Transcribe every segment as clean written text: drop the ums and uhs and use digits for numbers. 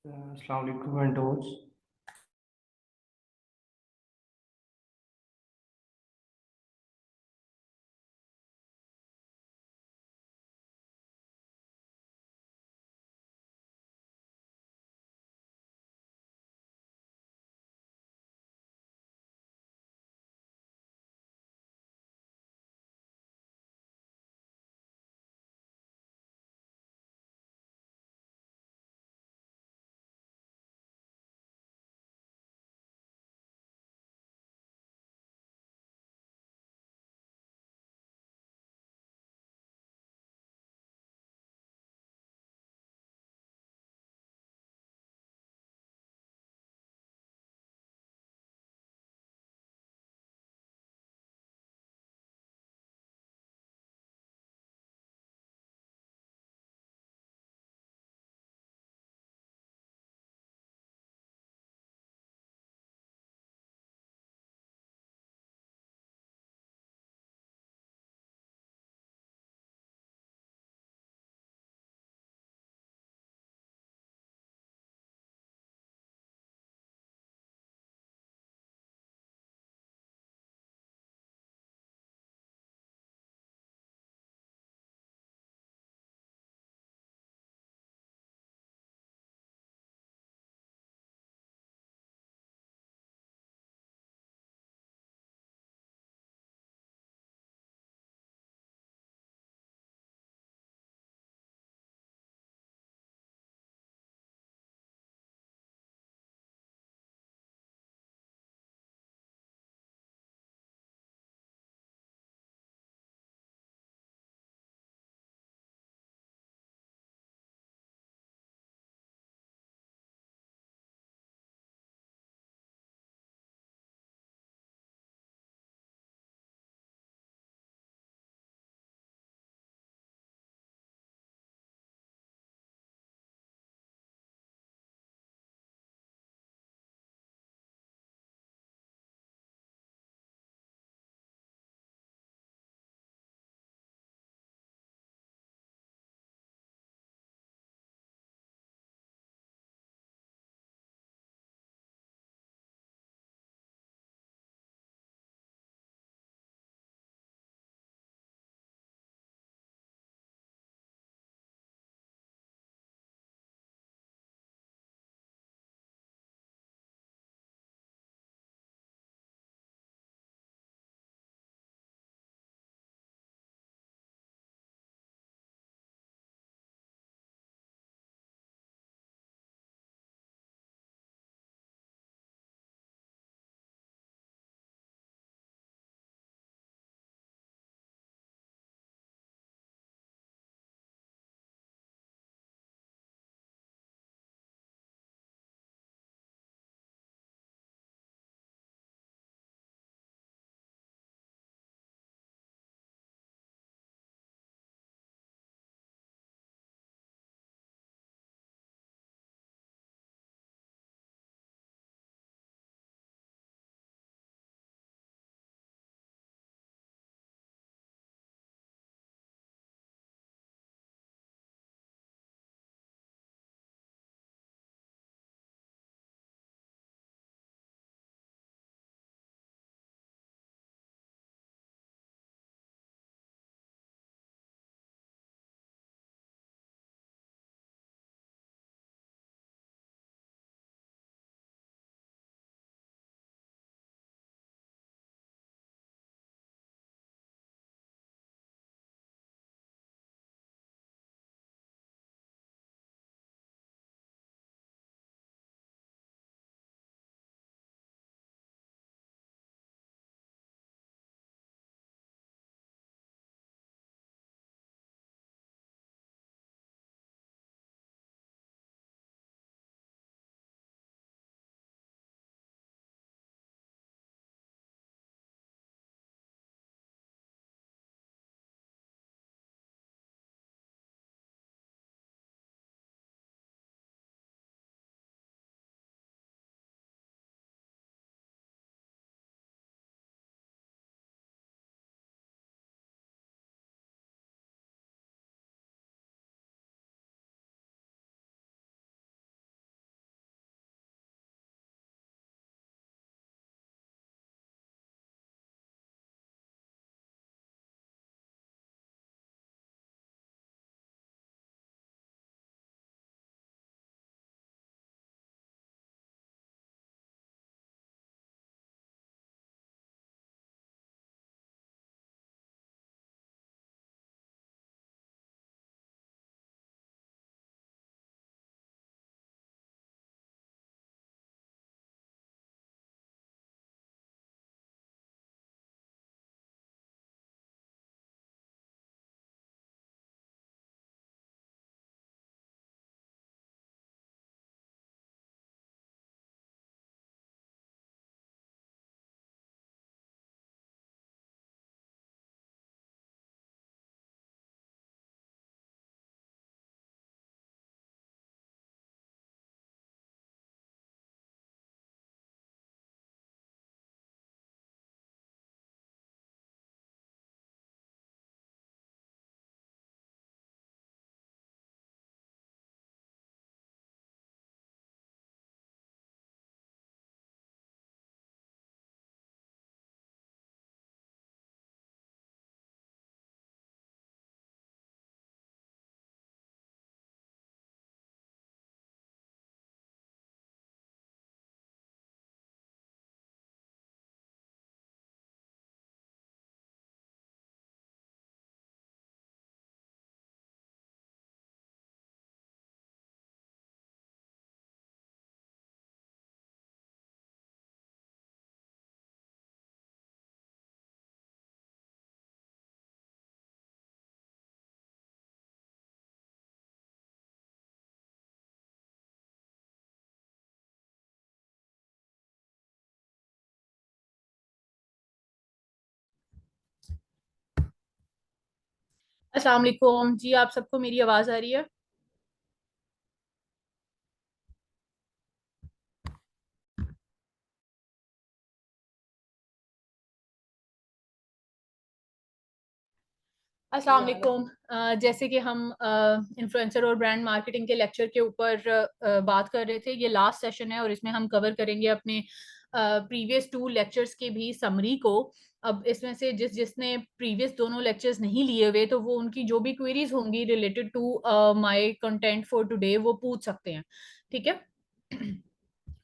अस्सलाम वालेकुम वेंटोस। अस्सलाम वालेकुम जी। आप सबको मेरी आवाज आ रही है? अस्सलाम वालेकुम। जैसे कि हम इन्फ्लुएंसर और ब्रांड मार्केटिंग के लेक्चर के ऊपर बात कर रहे थे, ये लास्ट सेशन है और इसमें हम कवर करेंगे अपने प्रीवियस 2 लेक्चर्स के भी समरी को। अब इसमें से जिसने प्रीवियस दोनों लेक्चर्स नहीं लिए हुए, तो वो उनकी जो भी क्वेरीज होंगी related to my content for today वो पूछ सकते हैं। ठीक है।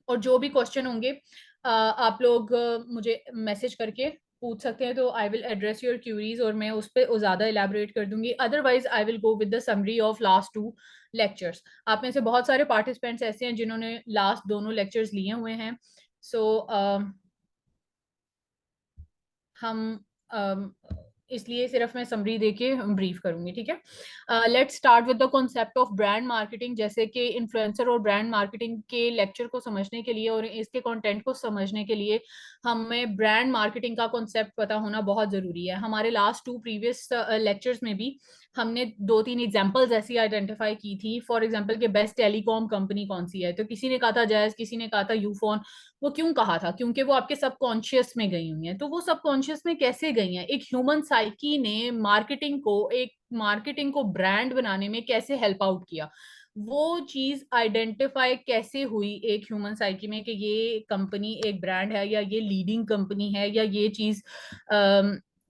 और जो भी क्वेश्चन होंगे आप लोग मुझे मैसेज करके पूछ सकते हैं, तो I will address your queries और मैं उस पर ज़्यादा इलेबोरेट कर दूंगी। Otherwise I will go with the summary of last 2 lectures. आप में से बहुत सारे पार्टिसिपेंट्स ऐसे हैं जिन्होंने लास्ट दोनों लेक्चर्स लिए हुए हैं। सो हम अम, इसलिए सिर्फ मैं समरी देके ब्रीफ करूंगी। ठीक है। Let's start with the concept of brand marketing. जैसे कि इन्फ्लुएंसर और ब्रांड मार्केटिंग के लेक्चर को समझने के लिए और इसके कंटेंट को समझने के लिए हमें ब्रांड मार्केटिंग का कॉन्सेप्ट पता होना बहुत जरूरी है। हमारे लास्ट 2 प्रीवियस लेक्चर्स में भी हमने 2-3 एग्जांपल्स ऐसी आइडेंटिफाई की थी। फॉर एग्जांपल के बेस्ट टेलीकॉम कंपनी कौन सी है, तो किसी ने कहा था जायज, किसी ने कहा था यूफोन। वो क्यों कहा था? क्योंकि वो आपके सबकॉन्शियस में गई हुई हैं। तो वो सबकॉन्शियस में कैसे गई हैं? एक ह्यूमन साइकी ने मार्केटिंग को ब्रांड बनाने में कैसे हेल्प आउट किया? वो चीज आइडेंटिफाई कैसे हुई एक ह्यूमन साइकी में कि ये कंपनी एक ब्रांड है या ये लीडिंग कंपनी है या ये चीज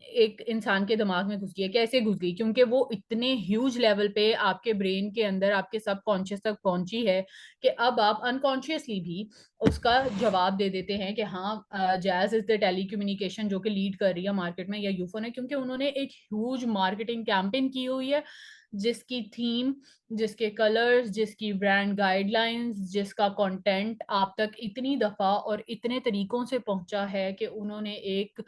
एक इंसान के दिमाग में घुस गई है? कैसे घुस गई? क्योंकि वो इतने ह्यूज लेवल पे आपके ब्रेन के अंदर, आपके सबकॉन्शियस तक पहुंची है कि अब आप अनकॉन्शियसली भी उसका जवाब दे देते हैं कि हाँ, जैज इज द टेलीकम्युनिकेशन जो कि लीड कर रही है मार्केट में, या यूफोन है, क्योंकि उन्होंने एक ह्यूज मार्केटिंग कैंपेन की हुई है जिसकी थीम, जिसके कलर्स, जिसकी ब्रांड गाइडलाइंस, जिसका कंटेंट आप तक इतनी दफा और इतने तरीकों से पहुंचा है कि उन्होंने एक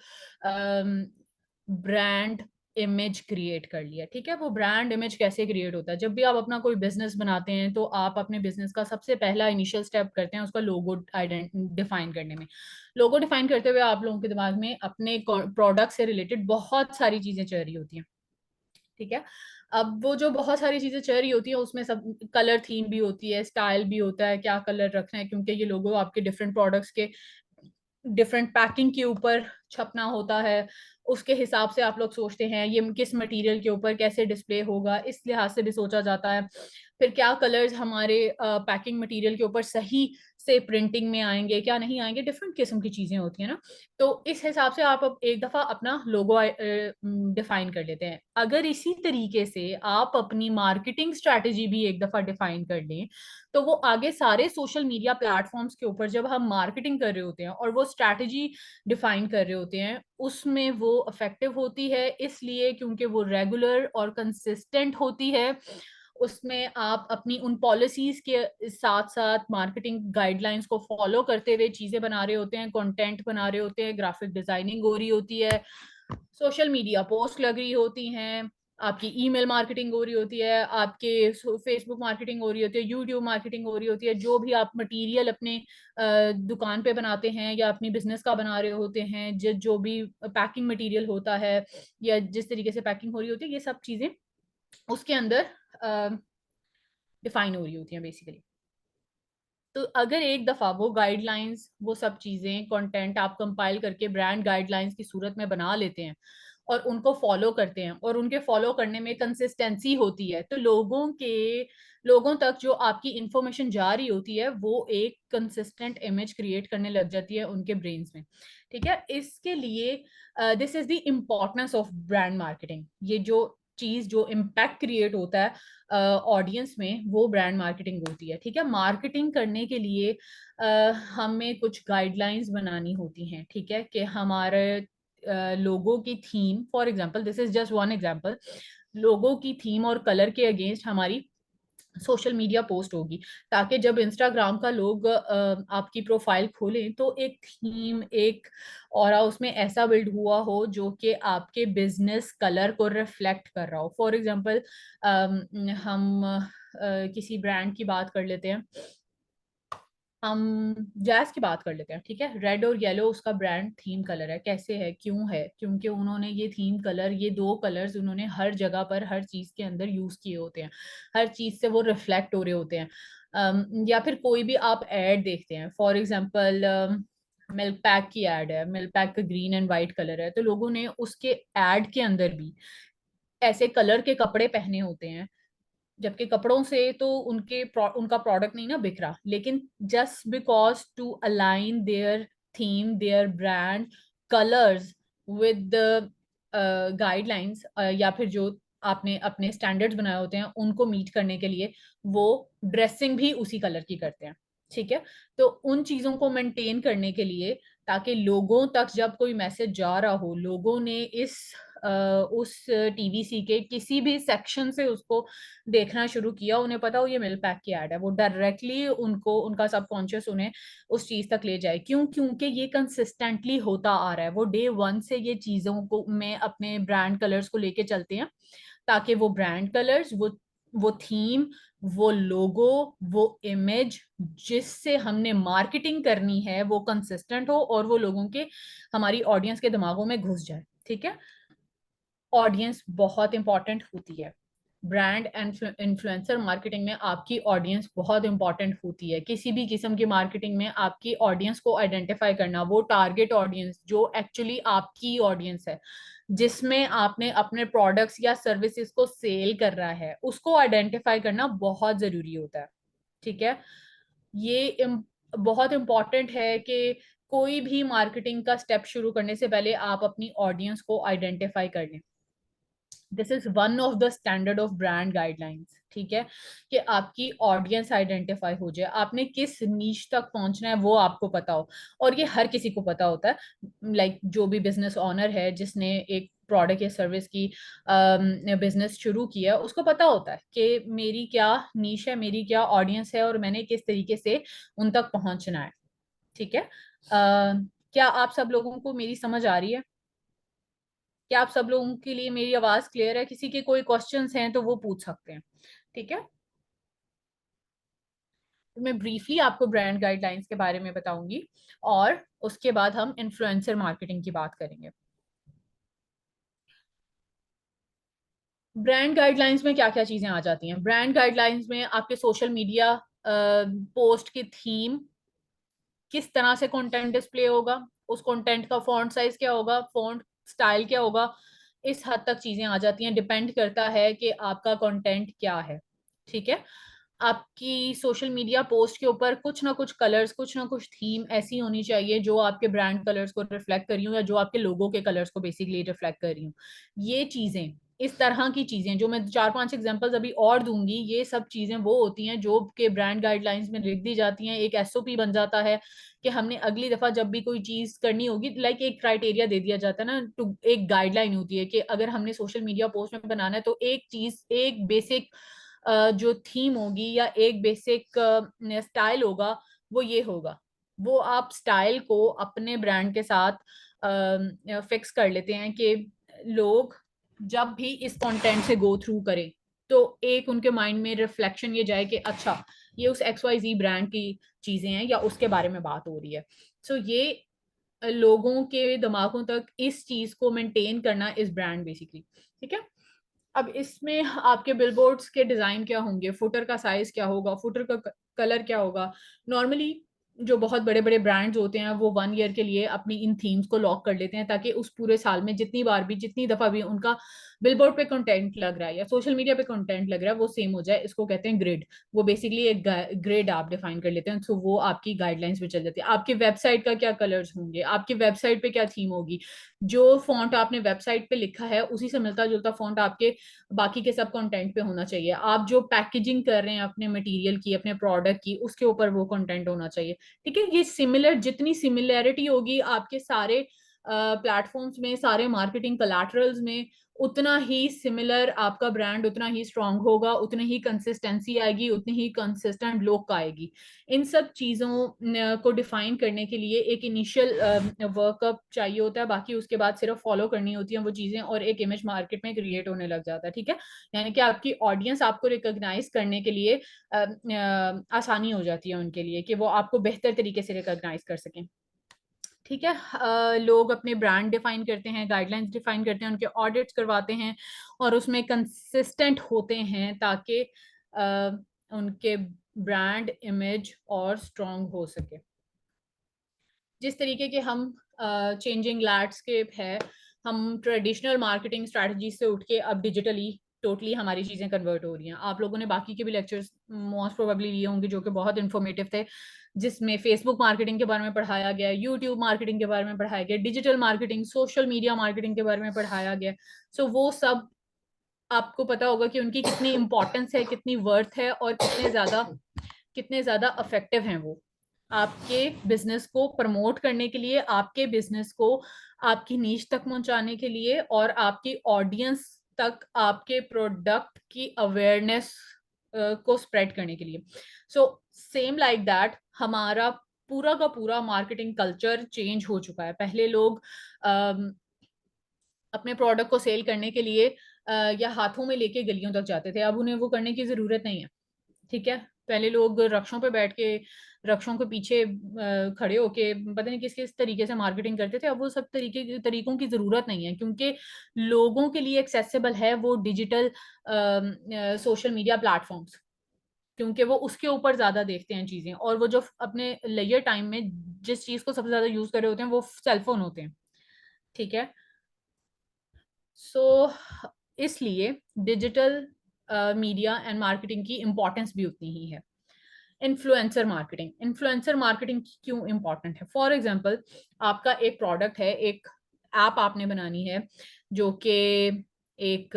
ब्रांड इमेज क्रिएट कर लिया। ठीक है। वो ब्रांड इमेज कैसे क्रिएट होता है? जब भी आप अपना कोई बिजनेस बनाते हैं तो आप अपने बिजनेस का सबसे पहला इनिशियल स्टेप करते हैं उसका लोगो डिफाइन करने में। लोगो डिफाइन करते हुए आप लोगों के दिमाग में अपने प्रोडक्ट से रिलेटेड बहुत सारी चीजें चल रही होती हैं। ठीक है। अब वो जो बहुत सारी चीजें चल रही होती है उसमें सब कलर थीम भी होती है, स्टाइल भी होता है, क्या कलर रखना है, क्योंकि ये लोगो आपके डिफरेंट प्रोडक्ट्स के डिफरेंट पैकिंग के ऊपर छपना होता है। उसके हिसाब से आप लोग सोचते हैं ये किस मटेरियल के ऊपर कैसे डिस्प्ले होगा, इस लिहाज से भी सोचा जाता है। फिर क्या कलर्स हमारे पैकिंग मटेरियल के ऊपर सही से प्रिंटिंग में आएंगे, क्या नहीं आएंगे, डिफरेंट किस्म की चीजें होती है ना। तो इस हिसाब से आप अब एक दफा अपना लोगो डिफाइन कर लेते हैं। अगर इसी तरीके से आप अपनी मार्केटिंग स्ट्रैटेजी भी एक दफा डिफाइन कर लें, तो वो आगे सारे सोशल मीडिया प्लेटफॉर्म्स के ऊपर जब हम मार्केटिंग कर रहे होते हैं और वो स्ट्रैटेजी डिफाइन कर रहे होते हैं, उसमें वो इफेक्टिव होती है, इसलिए क्योंकि वो रेगुलर और कंसिस्टेंट होती है। उसमें आप अपनी उन पॉलिसीज के साथ साथ मार्केटिंग गाइडलाइंस को फॉलो करते हुए चीजें बना रहे होते हैं, कंटेंट बना रहे होते हैं, ग्राफिक डिजाइनिंग हो रही होती है, सोशल मीडिया पोस्ट लग रही होती हैं, आपकी ईमेल मार्केटिंग हो रही होती है, आपके फेसबुक मार्केटिंग हो रही होती है, यूट्यूब मार्केटिंग हो रही होती है। जो भी आप मटेरियल अपने दुकान पे बनाते हैं या अपनी बिजनेस का बना रहे होते हैं, जो भी पैकिंग मटेरियल होता है या जिस तरीके से पैकिंग हो रही होती है, ये सब चीजें उसके अंदर डिफाइन हो रही होती हैं बेसिकली। तो अगर एक दफा वो गाइडलाइंस, वो सब चीजें, कंटेंट आप कंपाइल करके ब्रांड गाइडलाइंस की सूरत में बना लेते हैं और उनको फॉलो करते हैं और उनके फॉलो करने में कंसिस्टेंसी होती है, तो लोगों तक जो आपकी इंफॉर्मेशन जा रही होती है वो एक कंसिस्टेंट इमेज क्रिएट करने लग जाती है उनके ब्रेन्स में। ठीक है। इसके लिए this is the importance of brand marketing. ये जो चीज, जो इम्पैक्ट क्रिएट होता है ऑडियंस में, वो ब्रांड मार्केटिंग होती है। ठीक है। मार्केटिंग करने के लिए हमें कुछ गाइडलाइंस बनानी होती हैं। ठीक है। कि हमारे लोगों की theme, for example, this is just one example, लोगों की थीम और कलर के अगेंस्ट हमारी सोशल मीडिया पोस्ट होगी, ताकि जब इंस्टाग्राम का लोग आपकी प्रोफाइल खोलें तो एक थीम, एक ऑरा उसमें ऐसा बिल्ड हुआ हो जो कि आपके बिजनेस कलर को रिफ्लेक्ट कर रहा हो। फॉर एग्जांपल हम किसी ब्रांड की बात कर लेते हैं। हम जैज की बात कर लेते हैं, ठीक है। रेड और येलो उसका ब्रांड थीम कलर है। कैसे है, क्यों है? क्योंकि उन्होंने ये थीम कलर, ये दो कलर्स उन्होंने हर जगह पर हर चीज के अंदर यूज किए होते हैं, हर चीज से वो रिफ्लेक्ट हो रहे होते हैं। या फिर कोई भी आप एड देखते हैं, फॉर एग्जाम्पल मिल्क पैक की एड है, मिल्क पैक का ग्रीन एंड व्हाइट कलर है, तो लोगों ने उसके एड के अंदर भी ऐसे कलर के कपड़े पहने होते हैं, जबकि कपड़ों से तो उनका प्रोडक्ट नहीं ना बिक रहा, लेकिन just because to align their theme, their brand colours with guidelines, या फिर जो आपने अपने स्टैंडर्ड्स बनाए होते हैं उनको मीट करने के लिए वो ड्रेसिंग भी उसी कलर की करते हैं, ठीक है। तो उन चीजों को मेंटेन करने के लिए, ताकि लोगों तक जब कोई मैसेज जा रहा हो, लोगों ने उस टीवीसी के किसी भी सेक्शन से उसको देखना शुरू किया, उन्हें पता हो ये मिल्क पैक की एड है, वो डायरेक्टली उनको, उनका सबकॉन्शियस उन्हें उस चीज तक ले जाए। क्यों? क्योंकि ये कंसिस्टेंटली होता आ रहा है, वो डे वन से ये चीजों को में अपने ब्रांड कलर्स को लेके चलते हैं, ताकि वो ब्रांड कलर्स, वो थीम, वो लोगो, वो इमेज जिससे हमने मार्केटिंग करनी है वो कंसिस्टेंट हो और वो लोगों के, हमारी ऑडियंस के दिमागों में घुस जाए, ठीक है। ऑडियंस बहुत इंपॉर्टेंट होती है। ब्रांड एंड इन्फ्लुएंसर मार्केटिंग में आपकी ऑडियंस बहुत इंपॉर्टेंट होती है। किसी भी किस्म की मार्केटिंग में आपकी ऑडियंस को आइडेंटिफाई करना, वो टारगेट ऑडियंस जो एक्चुअली आपकी ऑडियंस है, जिसमें आपने अपने प्रोडक्ट्स या सर्विसेज को सेल कर रहा है, उसको आइडेंटिफाई करना बहुत जरूरी होता है, ठीक है। ये बहुत इंपॉर्टेंट है कि कोई भी मार्केटिंग का स्टेप शुरू करने से पहले आप अपनी ऑडियंस को आइडेंटिफाई कर लें। This is one of the standard of brand guidelines, ठीक है, कि आपकी ऑडियंस आइडेंटिफाई हो जाए, आपने किस नीच तक पहुंचना है वो आपको पता हो। और ये हर किसी को पता होता है, लाइक जो भी बिजनेस ओनर है जिसने एक प्रोडक्ट या सर्विस की बिजनेस शुरू किया है, उसको पता होता है कि मेरी क्या नीश है, मेरी क्या ऑडियंस है, और मैंने किस तरीके से उन तक पहुंचना है, ठीक है। क्या आप सब लोगों को मेरी समझ आ रही है? क्या आप सब लोगों के लिए मेरी आवाज क्लियर है? किसी के कोई क्वेश्चंस हैं तो वो पूछ सकते हैं, ठीक है। तो मैं ब्रीफली आपको ब्रांड गाइडलाइंस के बारे में बताऊंगी और उसके बाद हम इन्फ्लुएंसर मार्केटिंग की बात करेंगे। ब्रांड गाइडलाइंस में क्या क्या चीजें आ जाती हैं? ब्रांड गाइडलाइंस में आपके सोशल मीडिया पोस्ट की थीम, किस तरह से कंटेंट डिस्प्ले होगा, उस कंटेंट का फॉन्ट साइज क्या होगा, फॉन्ट स्टाइल क्या होगा, इस हद तक चीजें आ जाती हैं। डिपेंड करता है कि आपका कंटेंट क्या है, ठीक है। आपकी सोशल मीडिया पोस्ट के ऊपर कुछ ना कुछ कलर्स, कुछ ना कुछ थीम ऐसी होनी चाहिए जो आपके ब्रांड कलर्स को रिफ्लेक्ट कर रही हूँ, या जो आपके लोगों के कलर्स को बेसिकली रिफ्लेक्ट कर रही हूँ। ये चीजें, इस तरह की चीजें जो मैं चार पांच एग्जांपल्स अभी और दूंगी, ये सब चीजें वो होती हैं जो के ब्रांड गाइडलाइंस में लिख दी जाती हैं। एक एसओपी बन जाता है कि हमने अगली दफा जब भी कोई चीज करनी होगी, लाइक एक क्राइटेरिया दे दिया जाता है ना, टू एक गाइडलाइन होती है कि अगर हमने सोशल मीडिया पोस्ट में बनाना है तो एक चीज, एक बेसिक जो थीम होगी या एक बेसिक स्टाइल होगा, वो ये होगा। वो आप स्टाइल को अपने ब्रांड के साथ फिक्स कर लेते हैं कि लोग जब भी इस कंटेंट से गो थ्रू करें तो एक उनके माइंड में रिफ्लेक्शन ये जाए कि अच्छा, ये उस एक्स वाई जी ब्रांड की चीजें हैं या उसके बारे में बात हो रही है। सो ये लोगों के दिमागों तक इस चीज को मेंटेन करना इस ब्रांड बेसिकली, ठीक है। अब इसमें आपके बिलबोर्ड्स के डिजाइन क्या होंगे, फुटर का साइज क्या होगा, फुटर का कलर क्या होगा। नॉर्मली जो बहुत बड़े बड़े ब्रांड्स होते हैं वो 1 ईयर के लिए अपनी इन थीम्स को लॉक कर लेते हैं, ताकि उस पूरे साल में जितनी बार भी, जितनी दफा भी उनका बिलबोर्ड पे कंटेंट लग रहा है या सोशल मीडिया पे कंटेंट लग रहा है वो सेम हो जाए। इसको कहते हैं ग्रिड। वो बेसिकली एक ग्रिड आप डिफाइन कर लेते हैं, तो वो आपकी गाइडलाइंस पे चल जाती है। आपकी वेबसाइट का क्या कलर्स होंगे, आपकी वेबसाइट पे क्या थीम होगी, जो फॉन्ट आपने वेबसाइट पे लिखा है उसी से मिलता जुलता फॉन्ट आपके बाकी के सब कंटेंट पे होना चाहिए। आप जो पैकेजिंग कर रहे हैं अपने मटेरियल की, अपने प्रोडक्ट की, उसके ऊपर वो कंटेंट होना चाहिए, ठीक है। ये सिमिलर, जितनी सिमिलैरिटी होगी आपके सारे प्लेटफॉर्म्स में, सारे मार्केटिंग कोलैटरल्स में, उतना ही सिमिलर आपका ब्रांड उतना ही स्ट्रांग होगा, उतनी ही कंसिस्टेंसी आएगी, उतनी ही कंसिस्टेंट लुक आएगी। इन सब चीज़ों को डिफाइन करने के लिए एक इनिशियल वर्कअप चाहिए होता है, बाकी उसके बाद सिर्फ फॉलो करनी होती है वो चीज़ें और एक इमेज मार्केट में क्रिएट होने लग जाता है। ठीक है, यानी कि आपकी ऑडियंस आपको रिकॉग्नाइज करने के लिए आसानी हो जाती है उनके लिए कि वो आपको बेहतर तरीके से रिकॉग्नाइज कर सकें। ठीक है, लोग अपने ब्रांड डिफाइन करते हैं, गाइडलाइंस डिफाइन करते हैं, उनके ऑडिट्स करवाते हैं और उसमें कंसिस्टेंट होते हैं ताकि उनके ब्रांड इमेज और स्ट्रॉन्ग हो सके। जिस तरीके के हम चेंजिंग लैंडस्केप है, हम ट्रेडिशनल मार्केटिंग स्ट्रेटजी से उठ के अब डिजिटली टोटली हमारी चीज़ें कन्वर्ट हो रही हैं। आप लोगों ने बाकी के भी लेक्चर्स मोस्ट प्रोबेबली लिए होंगे जो कि बहुत इन्फॉर्मेटिव थे, जिसमें फेसबुक मार्केटिंग के बारे में पढ़ाया गया, यूट्यूब मार्केटिंग के बारे में पढ़ाया गया, digital marketing, social media marketing के बारे में पढ़ाया गया। सो वो सब आपको पता होगा कि उनकी कितनी इंपॉर्टेंस है, कितनी वर्थ है और कितने ज्यादा इफेक्टिव हैं वो आपके बिजनेस को प्रमोट करने के लिए, आपके बिजनेस को आपकी नीश तक पहुंचाने के लिए और आपकी ऑडियंस तक आपके प्रोडक्ट की अवेयरनेस को स्प्रेड करने के लिए। सो सेम लाइक दैट हमारा पूरा का पूरा मार्केटिंग कल्चर चेंज हो चुका है। पहले लोग अपने प्रोडक्ट को सेल करने के लिए या हाथों में लेके गलियों तक जाते थे, अब उन्हें वो करने की जरूरत नहीं है। ठीक है, पहले लोग रक्षों पे बैठ के रक्षों के पीछे खड़े होके पता नहीं किस किस तरीके से मार्केटिंग करते थे, अब वो सब तरीकों की जरूरत नहीं है क्योंकि लोगों के लिए एक्सेसिबल है वो डिजिटल सोशल मीडिया प्लेटफॉर्म्स, क्योंकि वो उसके ऊपर ज्यादा देखते हैं चीजें और वो जो अपने लेजर टाइम में जिस चीज को सबसे ज्यादा यूज कर रहे होते हैं वो सेलफोन होते हैं। ठीक है, सो इसलिए डिजिटल मीडिया एंड मार्केटिंग की इंपॉर्टेंस भी उतनी ही है। इन्फ्लुएंसर मार्केटिंग क्यों इंपॉर्टेंट है? फॉर एग्जाम्पल, आपका एक प्रोडक्ट है, एक ऐप आपने बनानी है जो कि एक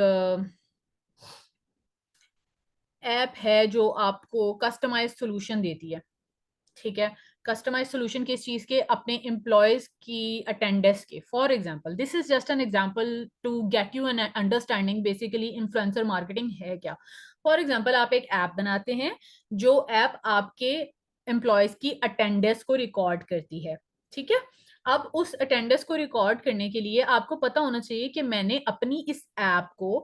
ऐप है जो आपको कस्टमाइज सोल्यूशन देती है। ठीक है, कस्टमाइज सोल्यूशन किस चीज के? अपने एम्प्लॉयज की अटेंडेंस के। For example, this is just an example to get you an understanding basically influencer marketing है क्या। फॉर एग्जांपल, आप एक ऐप बनाते हैं जो ऐप आपके एम्प्लॉयज की अटेंडेंस को रिकॉर्ड करती है। ठीक है, अब उस अटेंडेंस को रिकॉर्ड करने के लिए आपको पता होना चाहिए कि मैंने अपनी इस ऐप को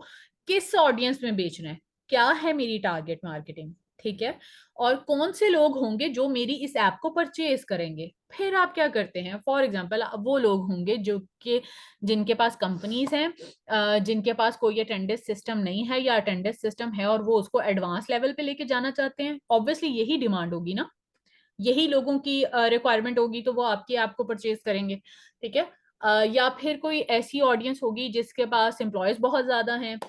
किस ऑडियंस में बेचना है, क्या है मेरी टारगेट मार्केटिंग। ठीक है, और कौन से लोग होंगे जो मेरी इस ऐप को परचेज करेंगे। फिर आप क्या करते हैं? फॉर एग्जांपल, वो लोग होंगे जो कि जिनके पास कंपनीज हैं, जिनके पास कोई अटेंडेंस सिस्टम नहीं है या अटेंडेंस सिस्टम है और वो उसको एडवांस लेवल पे लेके जाना चाहते हैं। ऑब्वियसली यही डिमांड होगी ना, यही लोगों की रिक्वायरमेंट होगी तो वो आपकी ऐप को परचेज करेंगे। ठीक है, या फिर कोई ऐसी ऑडियंस होगी जिसके पास एम्प्लॉयज बहुत ज्यादा हैं,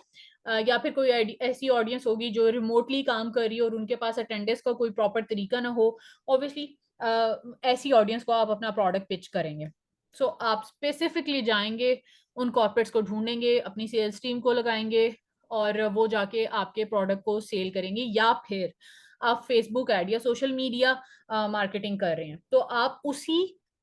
या फिर कोई ऐसी ऑडियंस होगी जो रिमोटली काम कर रही है और उनके पास अटेंडेंस का कोई प्रॉपर तरीका ना हो। ऑब्वियसली ऐसी ऑडियंस को आप अपना प्रोडक्ट पिच करेंगे। सो आप स्पेसिफिकली जाएंगे, उन कॉर्पोरेट्स को ढूंढेंगे, अपनी सेल्स टीम को लगाएंगे और वो जाके आपके प्रोडक्ट को सेल करेंगे। या फिर आप फेसबुक ऐड या सोशल मीडिया मार्केटिंग कर रहे हैं तो आप उसी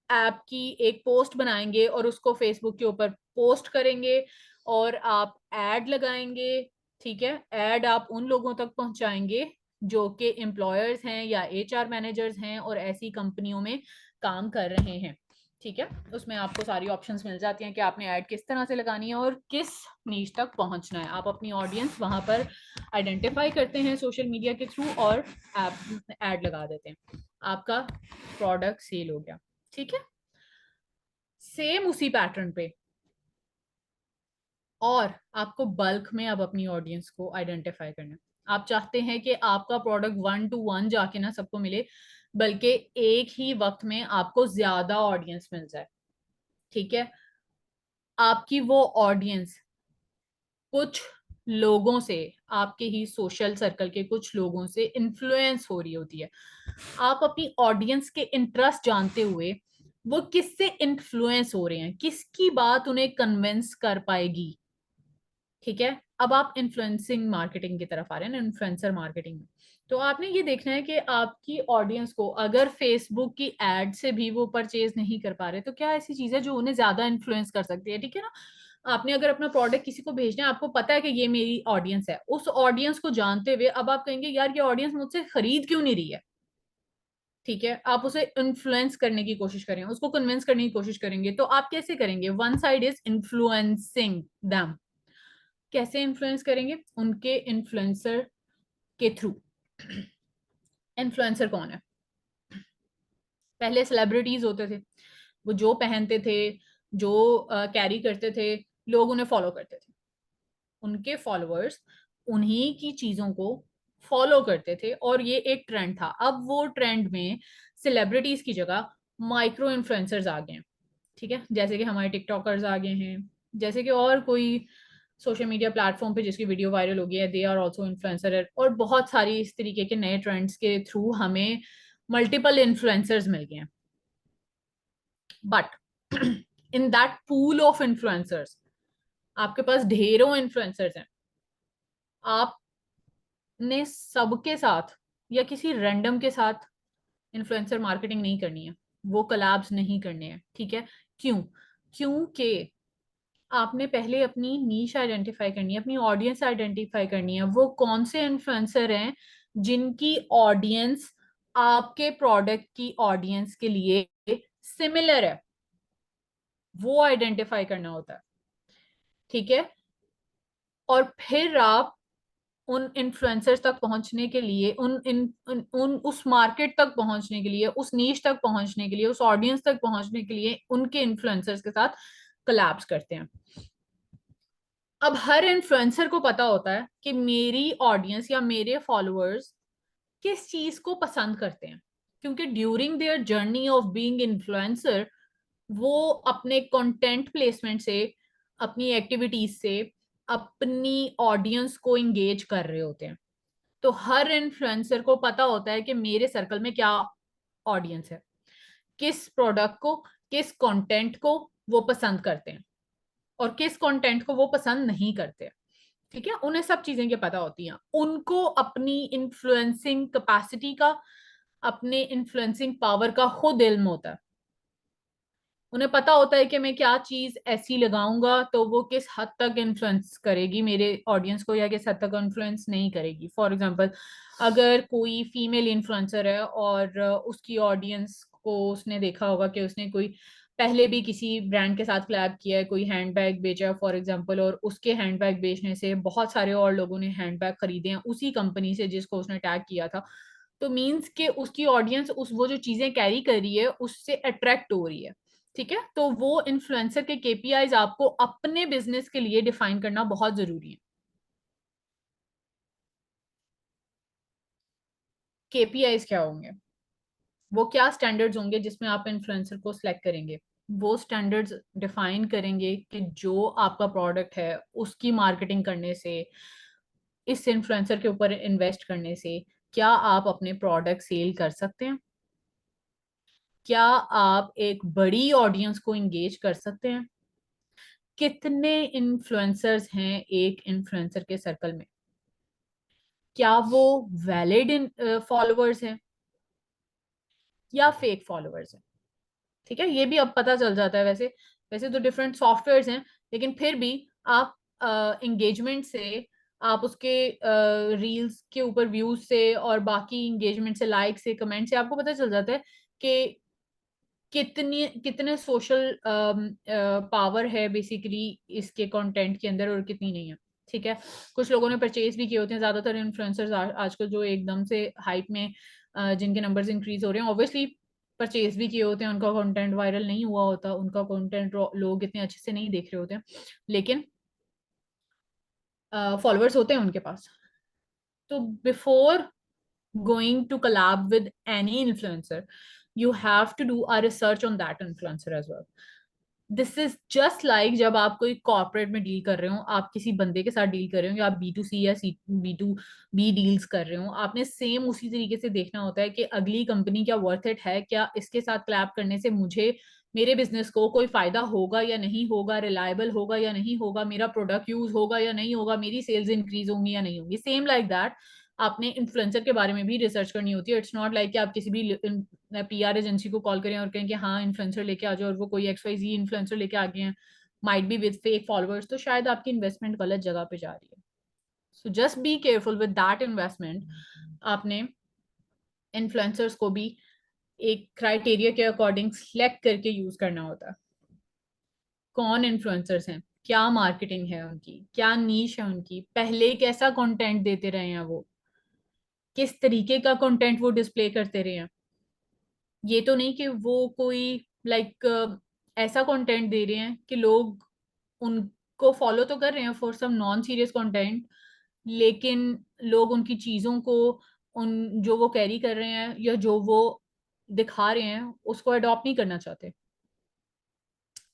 ऐप की एक पोस्ट बनाएंगे और उसको फेसबुक के ऊपर पोस्ट करेंगे और आप एड लगाएंगे। ठीक है, एड आप उन लोगों तक पहुंचाएंगे जो कि एम्प्लॉयर्स हैं या एचआर मैनेजर्स हैं और ऐसी कंपनियों में काम कर रहे हैं। ठीक है, उसमें आपको सारी ऑप्शंस मिल जाती हैं कि आपने ऐड किस तरह से लगानी है और किस नीच तक पहुंचना है। आप अपनी ऑडियंस वहां पर आइडेंटिफाई करते हैं सोशल मीडिया के थ्रू और ऐड लगा देते हैं, आपका प्रोडक्ट सेल हो गया। ठीक है, सेम उसी पैटर्न पे और आपको बल्क में अब अपनी ऑडियंस को आइडेंटिफाई करना है। आप चाहते हैं कि आपका प्रोडक्ट 1 to 1 जाके ना सबको मिले, बल्कि एक ही वक्त में आपको ज्यादा ऑडियंस मिल जाए। ठीक है, आपकी वो ऑडियंस कुछ लोगों से, आपके ही सोशल सर्कल के कुछ लोगों से इन्फ्लुएंस हो रही होती है। आप अपनी ऑडियंस के इंटरेस्ट जानते हुए वो किससे इन्फ्लुएंस हो रहे हैं, किसकी बात उन्हें कन्विंस कर पाएगी। ठीक है, अब आप इन्फ्लुएंसिंग मार्केटिंग की तरफ आ रहे हैं ना, इन्फ्लुएंसर मार्केटिंग में। तो आपने ये देखना है कि आपकी ऑडियंस को अगर फेसबुक की एड से भी वो परचेज नहीं कर पा रहे तो क्या ऐसी चीज है जो उन्हें ज्यादा इन्फ्लुएंस कर सकती है। ठीक है ना, आपने अगर अपना प्रोडक्ट किसी को भेजना है, आपको पता है कि ये मेरी ऑडियंस है, उस ऑडियंस को जानते हुए अब आप कहेंगे यार ये ऑडियंस मुझसे खरीद क्यों नहीं रही है, ठीक है, आप उसे इन्फ्लुएंस करने की कोशिश करें, उसको कन्विंस करने की कोशिश करेंगे। तो आप कैसे करेंगे? One side is influencing them. कैसे इन्फ्लुएंस करेंगे? उनके इन्फ्लुएंसर के थ्रू। इन्फ्लुएंसर कौन है? पहले सेलिब्रिटीज होते थे, वो जो पहनते थे, जो कैरी करते थे, लोग उन्हें फॉलो करते थे, उनके फॉलोअर्स उन्हीं की चीजों को फॉलो करते थे और ये एक ट्रेंड था। अब वो ट्रेंड में सेलिब्रिटीज की जगह माइक्रो इन्फ्लुएंसर्स आ गए हैं, ठीक है, जैसे कि हमारे टिकटॉकर्स आ गए हैं, जैसे कि और कोई सोशल मीडिया प्लेटफॉर्म पे जिसकी वीडियो वायरल हो गई है, दे आर आल्सो इन्फ्लुएंसर है। और बहुत सारी इस तरीके के नए ट्रेंड्स के थ्रू हमें मल्टीपल इन्फ्लुएंसर्स मिल गए हैं। But in that pool of influencers आपके पास ढेरों इन्फ्लुएंसर्स हैं, आपने सबके साथ या किसी रैंडम के साथ इन्फ्लुएंसर मार्केटिंग नहीं करनी है, वो कलाब्स नहीं करने हैं, ठीक है। क्यों? क्योंकि आपने पहले अपनी नीश आइडेंटिफाई करनी है, अपनी ऑडियंस आइडेंटिफाई करनी है, वो कौन से इन्फ्लुएंसर हैं जिनकी ऑडियंस आपके प्रोडक्ट की ऑडियंस के लिए सिमिलर है, वो आइडेंटिफाई करना होता है, ठीक है। और फिर आप उन इन्फ्लुएंसर्स तक पहुंचने के लिए, उन उस मार्केट तक पहुंचने के लिए, उस नीश तक पहुंचने के लिए, उस ऑडियंस तक पहुंचने के लिए उनके इन्फ्लुएंसर्स के साथ कोलैब्स करते हैं। अब हर इन्फ्लुएंसर को पता होता है कि मेरी ऑडियंस या मेरे फॉलोअर्स किस चीज को पसंद करते हैं, क्योंकि during their journey of being influencer वो अपने कंटेंट प्लेसमेंट से, अपनी एक्टिविटीज से अपनी ऑडियंस को इंगेज कर रहे होते हैं। तो हर इन्फ्लुएंसर को पता होता है कि मेरे सर्कल में क्या ऑडियंस है, किस प्रोडक्ट को, किस कंटेंट को वो पसंद करते हैं और किस कंटेंट को वो पसंद नहीं करते, ठीक है। उन्हें सब चीजें क्या पता होती हैं, उनको अपनी इन्फ्लुएंसिंग कैपेसिटी का, अपने इन्फ्लुएंसिंग पावर का खुद इल्म होता है। उन्हें पता होता है कि मैं क्या चीज ऐसी लगाऊंगा तो वो किस हद तक इन्फ्लुएंस करेगी मेरे ऑडियंस को या किस हद तक इन्फ्लुएंस नहीं करेगी। फॉर एग्जांपल, अगर कोई फीमेल इन्फ्लुएंसर है और उसकी ऑडियंस को उसने देखा होगा कि उसने कोई पहले भी किसी ब्रांड के साथ कोलैब किया है, कोई हैंडबैग बेचा है फॉर एग्जांपल, और उसके हैंडबैग बेचने से बहुत सारे और लोगों ने हैंडबैग खरीदे हैं उसी कंपनी से जिसको उसने टैग किया था, तो मीन्स के उसकी ऑडियंस उस वो जो चीजें कैरी कर रही है उससे अट्रैक्ट हो रही है, ठीक है। तो वो इन्फ्लुएंसर के केपीआईज आपको अपने बिजनेस के लिए डिफाइन करना बहुत जरूरी है। केपीआईज क्या होंगे? वो क्या स्टैंडर्ड्स होंगे जिसमें आप इन्फ्लुएंसर को सिलेक्ट करेंगे? वो स्टैंडर्ड्स डिफाइन करेंगे कि जो आपका प्रोडक्ट है उसकी मार्केटिंग करने से, इस इन्फ्लुएंसर के ऊपर इन्वेस्ट करने से क्या आप अपने प्रोडक्ट सेल कर सकते हैं, क्या आप एक बड़ी ऑडियंस को इंगेज कर सकते हैं, कितने इन्फ्लुएंसर्स हैं एक इन्फ्लुएंसर के सर्कल में, क्या वो वैलिड फॉलोअर्स हैं या फेक फॉलोअर्स हैं, ठीक है। ये भी अब पता चल जाता है। वैसे वैसे तो डिफरेंट सॉफ्टवेयर्स हैं, लेकिन फिर भी आप एंगेजमेंट से, आप उसके रील्स के ऊपर व्यूज से और बाकी एंगेजमेंट से, लाइक से, कमेंट से आपको पता चल जाता है कि कितनी कितने सोशल पावर है बेसिकली इसके कंटेंट के अंदर और कितनी नहीं है, ठीक है। कुछ लोगों ने परचेज भी किए होते हैं, ज्यादातर इन्फ्लुएंसर्स आजकल जो एकदम से हाइप में जिनके नंबर्स इंक्रीज हो रहे हैं, ऑब्वियसली परचेज भी किए होते हैं, उनका कंटेंट वायरल नहीं हुआ होता, उनका कंटेंट लोग इतने अच्छे से नहीं देख रहे होते हैं, लेकिन फॉलोअर्स होते हैं उनके पास। तो before going to collab with any influencer, you have to do a research on that influencer as well. This is just like जब आप कोई कॉर्पोरेट में डील कर रहे हो, आप किसी बंदे के साथ डील कर रहे हो, या आप B2C या B2B डील्स कर रहे हो, आपने सेम उसी तरीके से देखना होता है कि अगली कंपनी क्या वर्थ इट है, क्या इसके साथ क्लैप करने से मुझे, मेरे बिजनेस को कोई फायदा होगा या नहीं होगा, रिलायबल होगा या नहीं होगा, मेरा प्रोडक्ट यूज होगा या नहीं होगा, मेरी सेल्स इंक्रीज होंगी या नहीं होंगी। सेम लाइक दैट आपने इन्फ्लुएंसर के बारे में भी रिसर्च करनी होती है। इट्स नॉट लाइक कि आप किसी भी पीआर एजेंसी को कॉल करें और कहें कि हाँ इन्फ्लुएंसर लेके आ जाओ, और वो कोई XYZ इन्फ्लुएंसर लेके आ गए हैं, might be with fake followers, तो शायद आपकी इन्वेस्टमेंट गलत जगह पे जा रही है. So just be careful with that investment. आपने इन्फ्लुएंसर्स को भी एक क्राइटेरिया के अकॉर्डिंग सिलेक्ट करके यूज करना होता है. कौन इन्फ्लुएंसर्स हैं, क्या मार्केटिंग है उनकी, क्या नीश है उनकी, पहले कैसा कंटेंट देते रहे हैं वो, किस तरीके का कंटेंट वो डिस्प्ले करते रहे हैं. ये तो नहीं कि वो कोई लाइक ऐसा कंटेंट दे रहे हैं कि लोग उनको फॉलो तो कर रहे हैं for some non serious content, लेकिन लोग उनकी चीजों को, उन जो वो कैरी कर रहे हैं या जो वो दिखा रहे हैं उसको अडॉप्ट नहीं करना चाहते.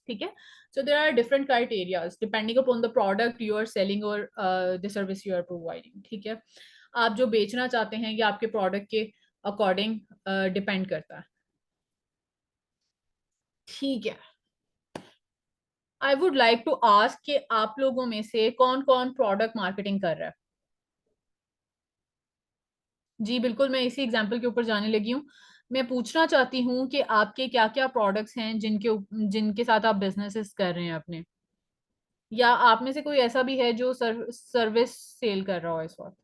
ठीक है. So there are different criterias depending upon the product you are selling और the service you are providing. ठीक है. आप जो बेचना चाहते हैं ये आपके प्रोडक्ट के अकॉर्डिंग डिपेंड करता है. ठीक है. I would like to ask कि आप लोगों में से कौन कौन प्रोडक्ट मार्केटिंग कर रहा है. जी बिल्कुल, मैं इसी एग्जांपल के ऊपर जाने लगी हूँ. मैं पूछना चाहती हूँ कि आपके क्या क्या प्रोडक्ट्स हैं जिनके साथ आप बिजनेसेस कर रहे हैं अपने, या आप में से कोई ऐसा भी है जो सर्विस सेल कर रहा हो इस वक्त.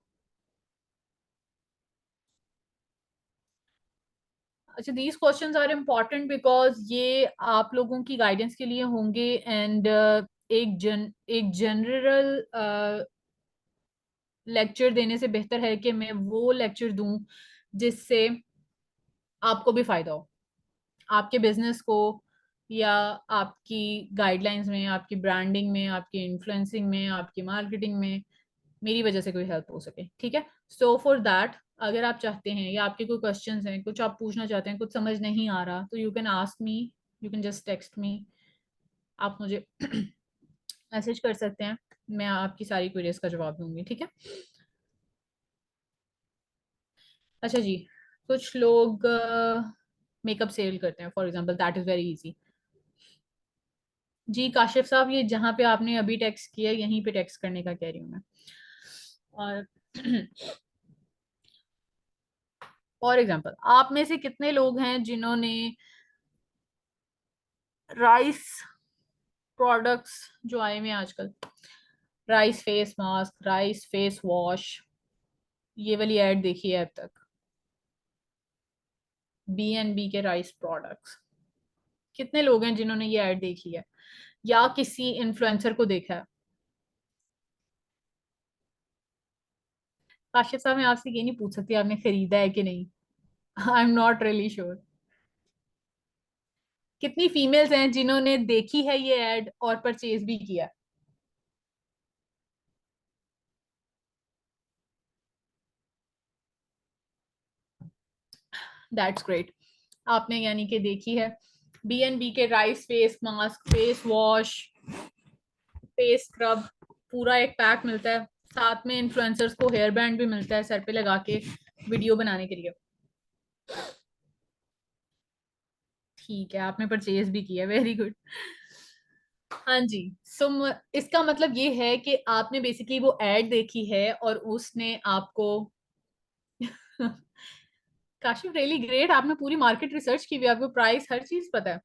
अच्छा, these questions are important because ये आप लोगों की गाइडेंस के लिए होंगे. एंड एक जनरल लेक्चर देने से बेहतर है कि मैं वो लेक्चर दूं जिससे आपको भी फायदा हो, आपके बिजनेस को, या आपकी गाइडलाइंस में, आपकी ब्रांडिंग में, आपकी इन्फ्लुएंसिंग में, आपकी मार्केटिंग में मेरी वजह से कोई हेल्प हो सके. ठीक है. सो फॉर दैट, अगर आप चाहते हैं या आपके कोई क्वेश्चंस हैं, कुछ आप पूछना चाहते हैं, कुछ समझ नहीं आ रहा, तो you can ask me, you can just text me. आप मुझे मैसेज कर सकते हैं, मैं आपकी सारी क्वेरीज का जवाब दूंगी. ठीक है. अच्छा जी. कुछ लोग मेकअप सेल करते हैं for example, that is very easy. जी काशिफ साहब, ये जहाँ पे आपने अभी टेक्स्ट किया यहीं पे टेक्स्ट करने का कह रही हूँ मैं. और फॉर एग्जांपल, आप में से कितने लोग हैं जिन्होंने राइस प्रोडक्ट्स जो आए हुए हैं आजकल, rice face mask, rice face wash, ये वाली ऐड देखी है अब तक, B&B के राइस प्रोडक्ट्स? कितने लोग हैं जिन्होंने ये ऐड देखी है या किसी इन्फ्लुएंसर को देखा है? काशिफ साहब, मैं आपसे ये नहीं पूछ सकती आपने खरीदा है कि नहीं. I am not really sure. कितनी फीमेल्स हैं जिन्होंने देखी है ये ऐड और परचेज भी किया? That's great. आपने यानी कि देखी है. B&B के rice face mask, face wash, face scrub, पूरा एक पैक मिलता है. साथ में इन्फ्लुएंसर्स को हेयर बैंड भी मिलता है सर पे लगा के वीडियो बनाने के लिए. ठीक है, आपने परचेज भी किया, वेरी गुड. हाँ जी. सो इसका मतलब ये है कि आपने बेसिकली वो एड देखी है और उसने आपको काशिफ रियली ग्रेट, आपने पूरी मार्केट रिसर्च की हुई, आपको प्राइस हर चीज पता है.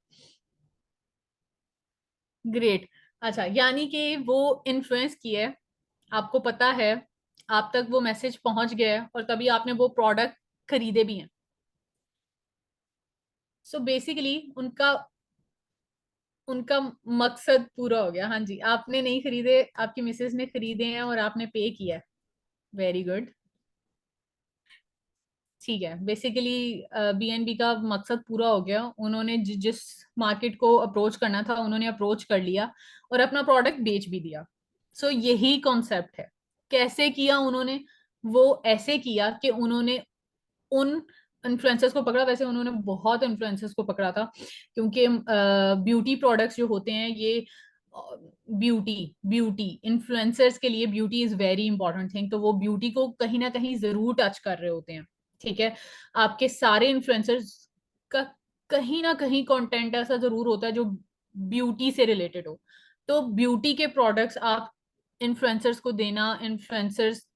ग्रेट. अच्छा, यानी कि वो इन्फ्लुएंस किया है, आपको पता है, आप तक वो मैसेज पहुंच गया है और तभी आपने वो प्रोडक्ट खरीदे भी हैं. सो बेसिकली उनका उनका मकसद पूरा हो गया. हाँ जी, आपने नहीं खरीदे, आपकी मिसेस ने खरीदे हैं और आपने पे किया है. Very good. ठीक है. बेसिकली B&B का मकसद पूरा हो गया. उन्होंने जिस मार्केट को अप्रोच करना था उन्होंने अप्रोच कर लिया और अपना प्रोडक्ट बेच भी दिया. सो यही कॉन्सेप्ट है. कैसे किया उन्होंने? वो ऐसे किया कि उन्होंने उन इन्फ्लुएंसर्स को पकड़ा. वैसे उन्होंने बहुत इन्फ्लुएंसर्स को पकड़ा था, क्योंकि ब्यूटी प्रोडक्ट्स जो होते हैं ये, ब्यूटी ब्यूटी इन्फ्लुएंसर्स के लिए beauty is very important thing, तो वो ब्यूटी को कहीं ना कहीं जरूर टच कर रहे होते हैं. ठीक है. आपके सारे इन्फ्लुएंसर्स का कहीं ना कहीं कंटेंट ऐसा जरूर होता है जो ब्यूटी से रिलेटेड हो. तो ब्यूटी के प्रोडक्ट्स आप इन्फ्लुएंसर्स को देना, इन्फ्लुएंसर्स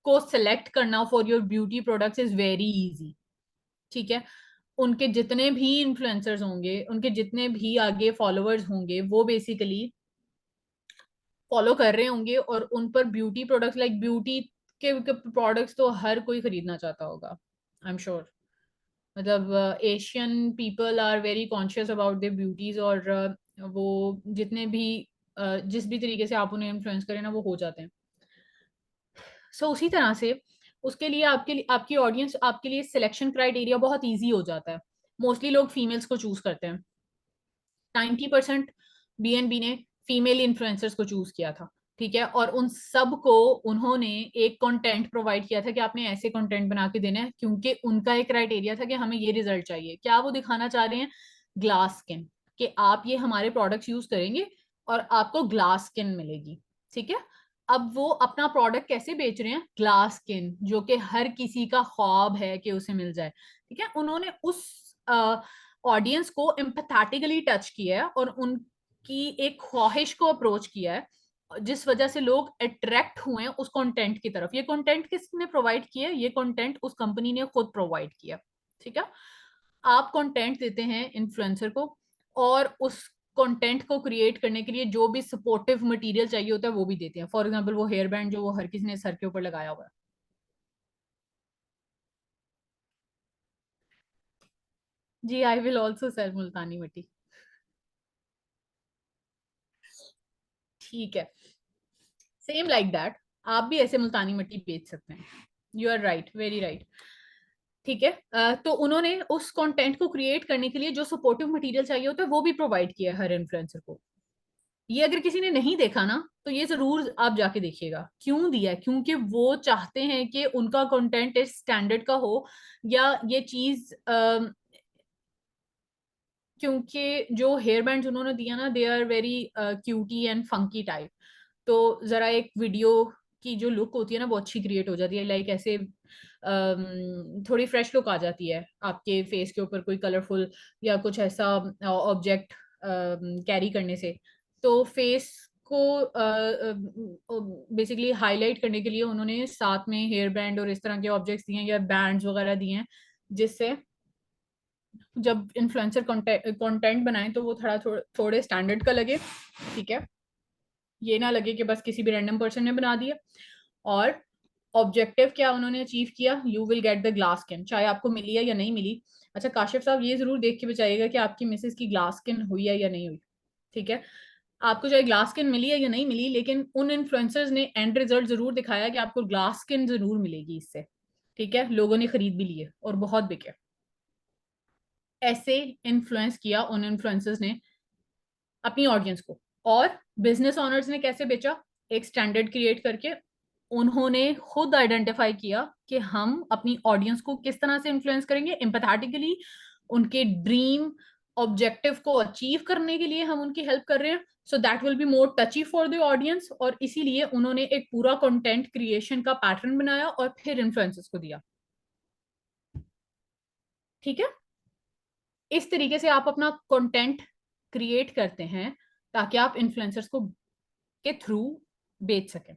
को सिलेक्ट करना for your beauty products is very easy. ठीक है. उनके जितने भी इन्फ्लुएंसर्स होंगे, उनके जितने भी आगे फॉलोअर्स होंगे, वो बेसिकली फॉलो कर रहे होंगे और उन पर ब्यूटी प्रोडक्ट्स, लाइक ब्यूटी के प्रोडक्ट्स तो हर कोई खरीदना चाहता होगा, आई एम श्योर। मतलब Asian people are very conscious about their beauties, और वो जितने भी जिस भी तरीके से आप उन्हें इन्फ्लुएंस करें ना, वो हो जाते हैं। सो उसी तरह से उसके लिए आपके लिए आपकी ऑडियंस, आपके लिए सिलेक्शन क्राइटेरिया बहुत ईजी हो जाता है। मोस्टली लोग फीमेल्स को चूज करते हैं। 90% BNB ने फीमेल इन्फ्लुएंसर्स को चूज किया था, ठीक है। और उन सब को उन्होंने एक कंटेंट प्रोवाइड किया था कि आपने ऐसे कंटेंट बना के देना है, क्योंकि उनका एक क्राइटेरिया था कि हमें ये रिजल्ट चाहिए। क्या वो दिखाना चाह रहे हैं? ग्लास स्किन, कि आप ये हमारे प्रोडक्ट्स यूज करेंगे और आपको ग्लास स्किन मिलेगी, ठीक है। अब वो अपना प्रोडक्ट कैसे बेच रहे हैं? ग्लास स्किन, जो कि हर किसी का ख्वाब है कि उसे मिल जाए, ठीक है। उन्होंने उस ऑडियंस को एम्पैथेटिकली टच किया है और उनकी एक ख्वाहिश को अप्रोच किया है, जिस वजह से लोग अट्रैक्ट हुए हैं उस कंटेंट की तरफ। ये कंटेंट किसने प्रोवाइड किया? ये कंटेंट उस कंपनी ने खुद प्रोवाइड किया, ठीक है। आप कंटेंट देते हैं इन्फ्लुएंसर को, और उस कंटेंट को क्रिएट करने के लिए जो भी सपोर्टिव मटेरियल चाहिए होता है वो भी देते हैं। फॉर एग्जांपल वो हेयर बैंड जो वो हर किसी ने सर के ऊपर लगाया हुआ है। जी, आई विल ऑल्सो सेल मुल्तानी मिट्टी। ठीक है, सेम लाइक दैट, आप भी ऐसे मुल्तानी मिट्टी बेच सकते हैं। You are right, very right. ठीक है, तो उन्होंने उस कंटेंट को क्रिएट करने के लिए जो सपोर्टिव मटेरियल चाहिए होता है वो भी प्रोवाइड किया है हर इन्फ्लुएंसर को। ये अगर किसी ने नहीं देखा ना, तो ये जरूर आप जाके देखिएगा। क्यों दिया है? क्योंकि वो चाहते हैं कि उनका कंटेंट इस स्टैंडर्ड का हो, या ये चीज क्योंकि जो हेयर बैंड उन्होंने दिया ना, they are very cutie and funky type. तो जरा एक वीडियो की जो लुक होती है ना, वो अच्छी क्रिएट हो जाती है। लाइक ऐसे थोड़ी फ्रेश लुक आ जाती है आपके फेस के ऊपर कोई कलरफुल या कुछ ऐसा ऑब्जेक्ट कैरी करने से। तो फेस को बेसिकली हाईलाइट करने के लिए उन्होंने साथ में हेयर बैंड और इस तरह के ऑब्जेक्ट्स दिए हैं, या बैंड्स वगैरह दिए हैं, जिससे जब इन्फ्लुएंसर कंटेंट बनाए तो वो थोड़े स्टैंडर्ड का लगे, ठीक है। ये ना लगे कि बस किसी भी रैंडम पर्सन ने बना दिया। और ऑब्जेक्टिव क्या उन्होंने अचीव किया? You will get the glass skin, चाहे आपको मिली है या नहीं मिली। अच्छा काशिफ साहब, ये जरूर देख के बताइएगा कि आपकी मिसेस की ग्लास स्किन हुई है या नहीं हुई, ठीक है। आपको चाहे ग्लास स्किन मिली है या नहीं मिली, लेकिन उन इन्फ्लुएंसर्स ने एंड रिजल्ट जरूर दिखाया कि आपको ग्लास स्किन जरूर मिलेगी इससे, ठीक है। लोगों ने खरीद भी लिए और बहुत बिके। ऐसे इन्फ्लुएंस किया उन इन्फ्लुएंसर्स ने अपनी ऑडियंस को। और बिजनेस ओनर्स ने कैसे बेचा? एक स्टैंडर्ड क्रिएट करके उन्होंने खुद आइडेंटिफाई किया कि हम अपनी ऑडियंस को किस तरह से इन्फ्लुएंस करेंगे एम्पैथेटिकली। उनके ड्रीम ऑब्जेक्टिव को अचीव करने के लिए हम उनकी हेल्प कर रहे हैं, so that will be more टची for the audience. और इसीलिए उन्होंने एक पूरा कंटेंट क्रिएशन का पैटर्न बनाया और फिर इन्फ्लुएंसर्स को दिया, ठीक है। इस तरीके से आप अपना कंटेंट क्रिएट करते हैं ताकि आप इन्फ्लुएंसर्स को के थ्रू बेच सकें।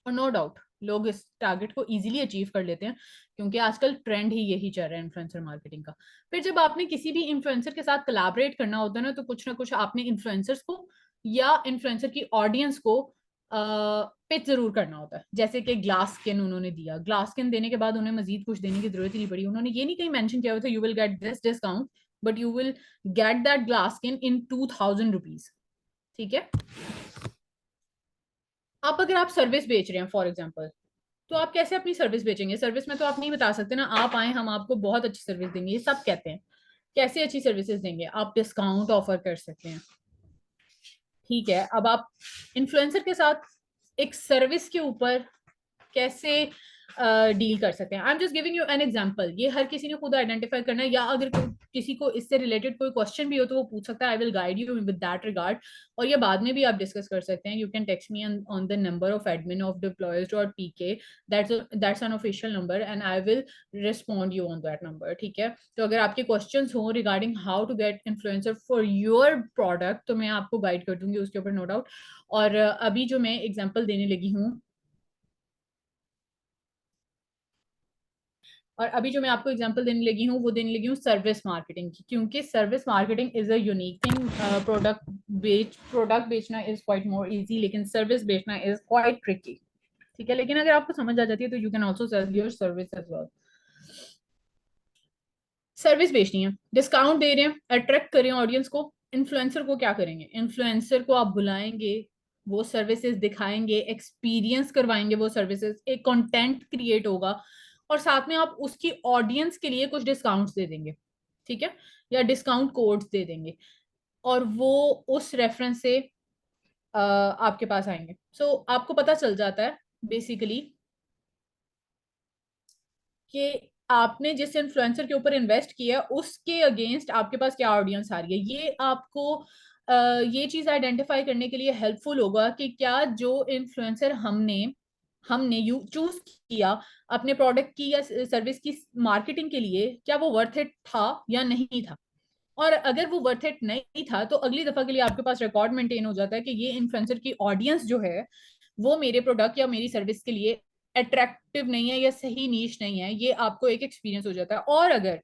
और नो डाउट लोग इस टारगेट को इजीली अचीव कर लेते हैं, क्योंकि आजकल ट्रेंड ही यही चल रहा है इन्फ्लुएंसर मार्केटिंग का। फिर जब आपने किसी भी इन्फ्लुएंसर के साथ कोलैबोरेट करना होता है ना, तो कुछ ना कुछ आपने इन्फ्लुएंसर्स को या इन्फ्लुएंसर की ऑडियंस को पिच जरूर करना होता है। जैसे कि ग्लास स्किन उन्होंने दिया, ग्लास स्किन देने के बाद उन्हें मजीद कुछ देने की जरूरत ही नहीं पड़ी। उन्होंने ये नहीं कहीं मेंशन किया हुआ था you will get this discount, but you will get that glass skin in 2000 rupees, ठीक है। अब अगर आप सर्विस बेच रहे हैं फॉर एग्जाम्पल, तो आप कैसे अपनी सर्विस बेचेंगे? सर्विस में तो आप नहीं बता सकते ना, आप आए हम आपको बहुत अच्छी सर्विस देंगे, ये सब कहते हैं। कैसे अच्छी सर्विसेज देंगे? आप डिस्काउंट ऑफर कर सकते हैं, ठीक है। अब आप इन्फ्लुएंसर के साथ एक सर्विस के ऊपर कैसे डील कर सकते हैं? I am just giving you an example. ये हर किसी ने खुद आइडेंटिफाई करना है, या अगर किसी को इससे रिलेटेड कोई क्वेश्चन भी हो तो वो पूछ सकता है। I will guide you with that regard. और ये बाद में भी आप डिस्कस कर सकते हैं। You can text me on the number of admin of deployers.pk, that's an official number and I will respond you on that number, ठीक है। तो अगर आपके क्वेश्चन हो regarding how to get influencer for your product, तो मैं आपको guide कर दूंगी उसके ऊपर, नो डाउट। और अभी जो मैं एग्जाम्पल देने लगी हूँ, और अभी जो मैं आपको एग्जांपल देने लगी हूँ वो देने लगी हूँ सर्विस मार्केटिंग की, क्योंकि service marketing is a unique thing. Product बेचना इज क्वाइट मोर इजी, लेकिन सर्विस बेचना इज क्वाइट ट्रिकी। ठीक है, लेकिन अगर आपको समझ आ जाती है तो you can also sell your service as well. Service बेचनी है, डिस्काउंट दे रहे हैं, अट्रैक्ट करें ऑडियंस को। इन्फ्लुएंसर को क्या करेंगे, इन्फ्लुएंसर को आप बुलाएंगे, वो सर्विसेज दिखाएंगे, एक्सपीरियंस करवाएंगे वो सर्विसेज, एक कंटेंट क्रिएट होगा, और साथ में आप उसकी ऑडियंस के लिए कुछ डिस्काउंट्स दे देंगे, ठीक है, या डिस्काउंट कोड्स दे देंगे, और वो उस रेफरेंस से आपके पास आएंगे। सो आपको पता चल जाता है बेसिकली कि आपने जिस इन्फ्लुएंसर के ऊपर इन्वेस्ट किया उसके अगेंस्ट आपके पास क्या ऑडियंस आ रही है। ये आपको ये चीज आइडेंटिफाई करने के लिए हेल्पफुल होगा कि क्या जो इन्फ्लुएंसर हमने हमने यू चूज किया अपने प्रोडक्ट की या सर्विस की मार्केटिंग के लिए, क्या वो वर्थ इट था या नहीं था। और अगर वो वर्थ इट नहीं था तो अगली दफा के लिए आपके पास रिकॉर्ड मेंटेन हो जाता है कि ये इन्फ्लुएंसर की ऑडियंस जो है वो मेरे प्रोडक्ट या मेरी सर्विस के लिए अट्रैक्टिव नहीं है या सही नीश नहीं है। ये आपको एक एक्सपीरियंस हो जाता है। और अगर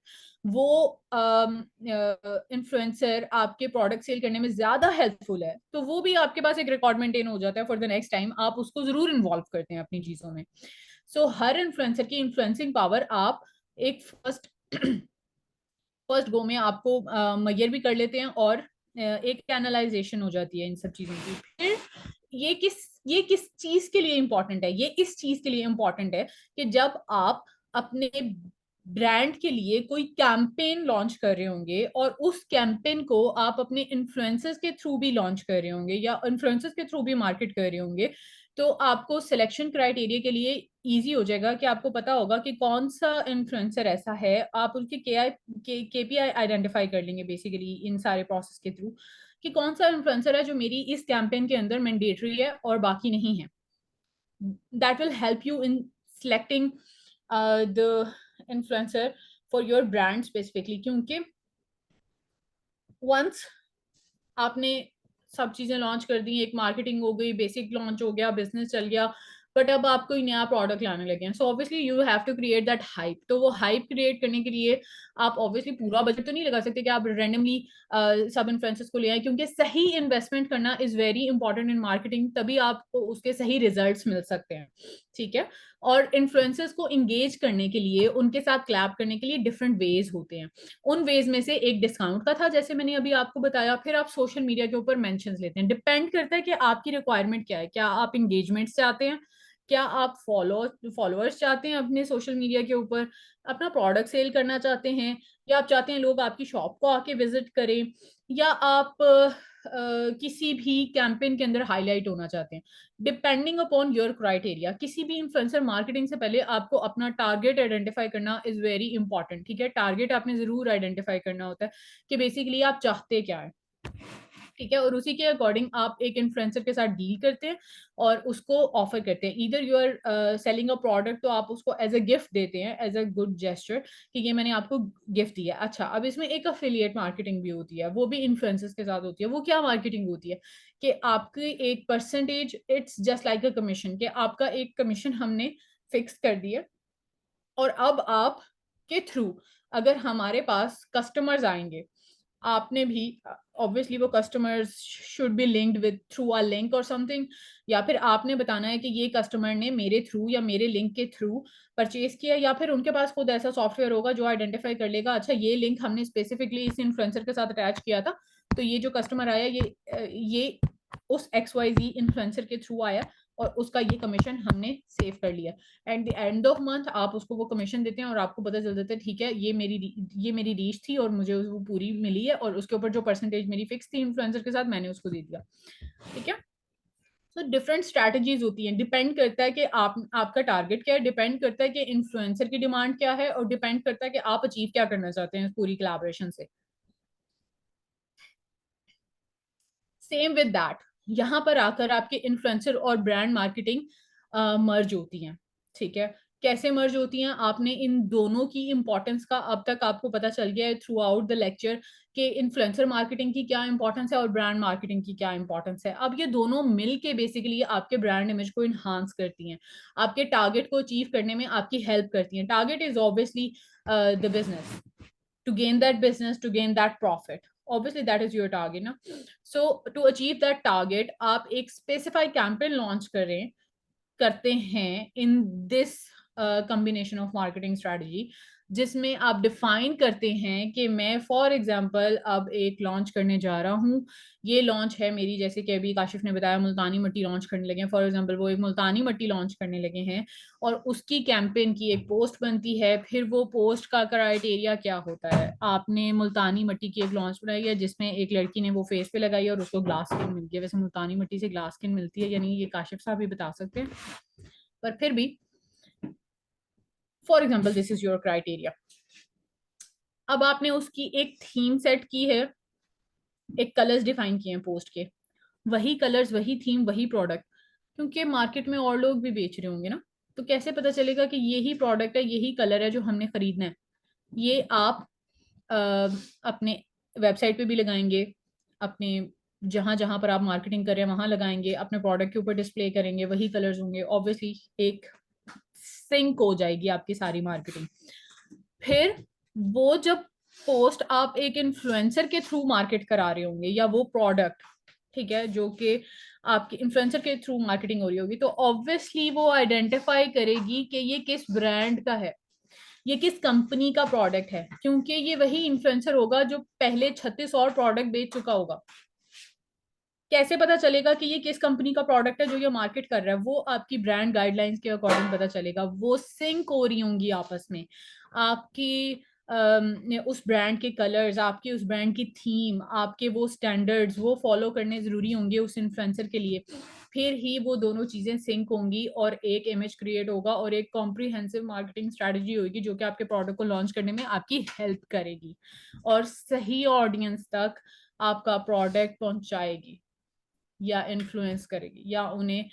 वो इन्फ्लुएंसर आपके प्रोडक्ट सेल करने में ज्यादा हेल्पफुल है तो वो भी आपके पास एक रिकॉर्ड मेंटेन हो जाता है फॉर द नेक्स्ट टाइम आप उसको जरूर इन्वॉल्व करते हैं अपनी चीजों में। सो हर इन्फ्लुएंसर की इन्फ्लुएंसिंग पावर आप एक फर्स्ट गो में आपको मैयर भी कर लेते हैं, और एक एनालाइजेशन हो जाती है इन सब चीजों की। फिर ये किस चीज के लिए इंपॉर्टेंट है, ये इस चीज के लिए इंपॉर्टेंट है कि जब आप अपने ब्रांड के लिए कोई कैंपेन लॉन्च कर रहे होंगे और उस कैंपेन को आप अपने इन्फ्लुएंसर्स के थ्रू भी लॉन्च कर रहे होंगे या इन्फ्लुएंसर्स के थ्रू भी मार्केट कर रहे होंगे, तो आपको सिलेक्शन क्राइटेरिया के लिए इजी हो जाएगा कि आपको पता होगा कि कौन सा इन्फ्लुएंसर ऐसा है। आप उनके केपीआई आइडेंटिफाई कर लेंगे बेसिकली इन सारे प्रोसेस के थ्रू, कि कौन सा इन्फ्लुएंसर है जो मेरी इस कैंपेन के अंदर मैंडेटरी है और बाकी नहीं है। That will help you in selecting the influencer for your brand specifically, क्योंकि वंस आपने सब चीजें लॉन्च कर दी, एक मार्केटिंग हो गई, बेसिक लॉन्च हो गया, बिजनेस चल गया, बट अब आप कोई नया प्रोडक्ट लाने लगे हैं, so obviously you have to create that hype. तो वो हाइप क्रिएट करने के लिए आप ऑब्वियसली पूरा बजट तो नहीं लगा सकते कि आप रेंडमली सब इन्फ्लुएंसर्स को ले आए, क्योंकि सही इन्वेस्टमेंट करना is very important in marketing, तभी आपको उसके सही रिजल्ट्स मिल सकते हैं। ठीक है, और इन्फ्लुएंसर्स को इंगेज करने के लिए, उनके साथ क्लैप करने के लिए डिफरेंट वेज होते हैं। उन वेज में से एक डिस्काउंट का था जैसे मैंने अभी आपको बताया, फिर आप सोशल मीडिया के ऊपर मेंशंस लेते हैं। डिपेंड करता है कि आपकी रिक्वायरमेंट क्या है, क्या आप इंगेजमेंट्स चाहते हैं, क्या आप फॉलोअर्स चाहते हैं अपने सोशल मीडिया के ऊपर, अपना प्रोडक्ट सेल करना चाहते हैं, या आप चाहते हैं लोग आपकी शॉप को आके विजिट करें, या आप किसी भी कैंपेन के अंदर हाईलाइट होना चाहते हैं। डिपेंडिंग अपॉन योर क्राइटेरिया, किसी भी इन्फ्लुएंसर मार्केटिंग से पहले आपको अपना टारगेट आइडेंटिफाई करना इज वेरी इंपॉर्टेंट। ठीक है, टारगेट आपने जरूर आइडेंटिफाई करना होता है कि बेसिकली आप चाहते क्या है। ठीक है, और उसी के अकॉर्डिंग आप एक इन्फ्लुएंसर के साथ डील करते हैं और उसको ऑफर करते हैं। इधर you are selling a product, तो आप उसको एज अ गिफ्ट देते हैं, एज अ गुड जेस्चर कि ये मैंने आपको गिफ्ट दिया। अच्छा, अब इसमें एक अफिलिएट मार्केटिंग भी होती है, वो भी इन्फ्लुएंसर्स के साथ होती है। वो क्या मार्केटिंग होती है कि आपकी एक percentage, it's just like a commission, कि आपका एक कमीशन हमने फिक्स कर दिया, और अब आप के थ्रू अगर हमारे पास कस्टमर्स आएंगे, आपने भी ऑब्वियसली वो customers should be linked with through a link और समथिंग, या फिर आपने बताना है कि ये कस्टमर ने मेरे थ्रू या मेरे लिंक के थ्रू परचेज किया, या फिर उनके पास खुद ऐसा सॉफ्टवेयर होगा जो आइडेंटिफाई कर लेगा अच्छा ये लिंक हमने स्पेसिफिकली इस इन्फ्लुएंसर के साथ अटैच किया था, तो ये जो कस्टमर आया ये उस XYZ इन्फ्लुएंसर के थ्रू आया और उसका ये कमीशन हमने सेव कर लिया। At the end of month आप उसको वो कमीशन देते हैं और आपको पता चल जाता है ठीक है ये मेरी रीच थी और मुझे वो पूरी मिली है, और उसके ऊपर जो परसेंटेज मेरी फिक्स थी इन्फ्लुएंसर के साथ मैंने उसको दे दिया। ठीक है, तो डिफरेंट स्ट्रैटेजीज होती हैं, डिपेंड करता है कि आपका टारगेट क्या है, डिपेंड करता है कि इन्फ्लुएंसर की डिमांड क्या है, और डिपेंड करता है कि आप अचीव क्या करना चाहते हैं पूरी कोलैबोरेशन से। सेम विद दैट, यहाँ पर आकर आपके इन्फ्लुएंसर और ब्रांड मार्केटिंग मर्ज होती हैं। ठीक है, कैसे मर्ज होती हैं, आपने इन दोनों की इंपॉर्टेंस का अब तक आपको पता चल गया है थ्रू आउट द लेक्चर कि इन्फ्लुएंसर मार्केटिंग की क्या इंपॉर्टेंस है और ब्रांड मार्केटिंग की क्या इंपॉर्टेंस है। अब ये दोनों मिल के बेसिकली आपके ब्रांड इमेज को इन्हांस करती हैं, आपके टारगेट को अचीव करने में आपकी हेल्प करती हैं। Target is obviously the business, to gain that business, to gain that profit, obviously that is your target na. So to achieve that target आप एक specified campaign launch करते हैं in this combination of marketing strategy, जिसमें आप define करते हैं कि मैं फॉर एग्जांपल अब एक लॉन्च करने जा रहा हूँ। ये लॉन्च है मेरी, जैसे कि अभी काशिफ ने बताया मुल्तानी मिट्टी लॉन्च करने लगे हैं, फॉर एग्जांपल वो एक मुल्तानी मिट्टी लॉन्च करने लगे हैं और उसकी कैंपेन की एक पोस्ट बनती है। फिर वो पोस्ट का क्राइटेरिया क्या होता है, आपने मुल्तानी मिट्टी की एक लॉन्च बनाई है जिसमें एक लड़की ने वो फेस पे लगाई और उसको ग्लास स्किन मिल गया। वैसे मुल्तानी मिट्टी से ग्लास स्किन मिलती है यानी ये काशिफ साहब भी बता सकते हैं, पर फिर भी for example this is your criteria. अब आपने उसकी एक थीम सेट की है, एक कलर्स डिफाइन किए हैं पोस्ट के, वही कलर्स वही थीम वही प्रोडक्ट, क्योंकि मार्केट में और लोग भी बेच रहे होंगे ना, तो कैसे पता चलेगा कि यही प्रोडक्ट है यही कलर है जो हमने खरीदना है। ये आप अपने वेबसाइट पे भी लगाएंगे, अपने जहां जहां पर आप मार्केटिंग कर रहे हैं वहां लगाएंगे, अपने प्रोडक्ट के ऊपर डिस्प्ले करेंगे, वही कलर्स होंगे, ऑब्वियसली एक सिंक हो जाएगी आपकी सारी मार्केटिंग। फिर वो जब पोस्ट आप एक इन्फ्लुएंसर के थ्रू मार्केट करा रहे होंगे या वो प्रोडक्ट, ठीक है, जो कि आपके इन्फ्लुएंसर के थ्रू मार्केटिंग हो रही होगी, तो ऑब्वियसली वो आइडेंटिफाई करेगी कि ये किस ब्रांड का है, ये किस कंपनी का प्रोडक्ट है, क्योंकि ये वही इन्फ्लुएंसर होगा जो पहले 36 और प्रोडक्ट बेच चुका होगा। कैसे पता चलेगा कि ये किस कंपनी का प्रोडक्ट है जो ये मार्केट कर रहा है? वो आपकी ब्रांड गाइडलाइंस के अकॉर्डिंग पता चलेगा, वो सिंक हो रही होंगी आपस में, आपकी उस ब्रांड के कलर्स, आपकी उस ब्रांड की थीम, आपके वो स्टैंडर्ड्स वो फॉलो करने जरूरी होंगे उस इन्फ्लुएंसर के लिए। फिर ही वो दोनों चीजें सिंक होंगी और एक इमेज क्रिएट होगा और एक कॉम्प्रिहेंसिव मार्केटिंग स्ट्रेटजी होगी जो कि आपके प्रोडक्ट को लॉन्च करने में आपकी हेल्प करेगी और सही ऑडियंस तक आपका प्रोडक्ट पहुंचाएगी या इन्फ्लुएंस करेगी या उन्हें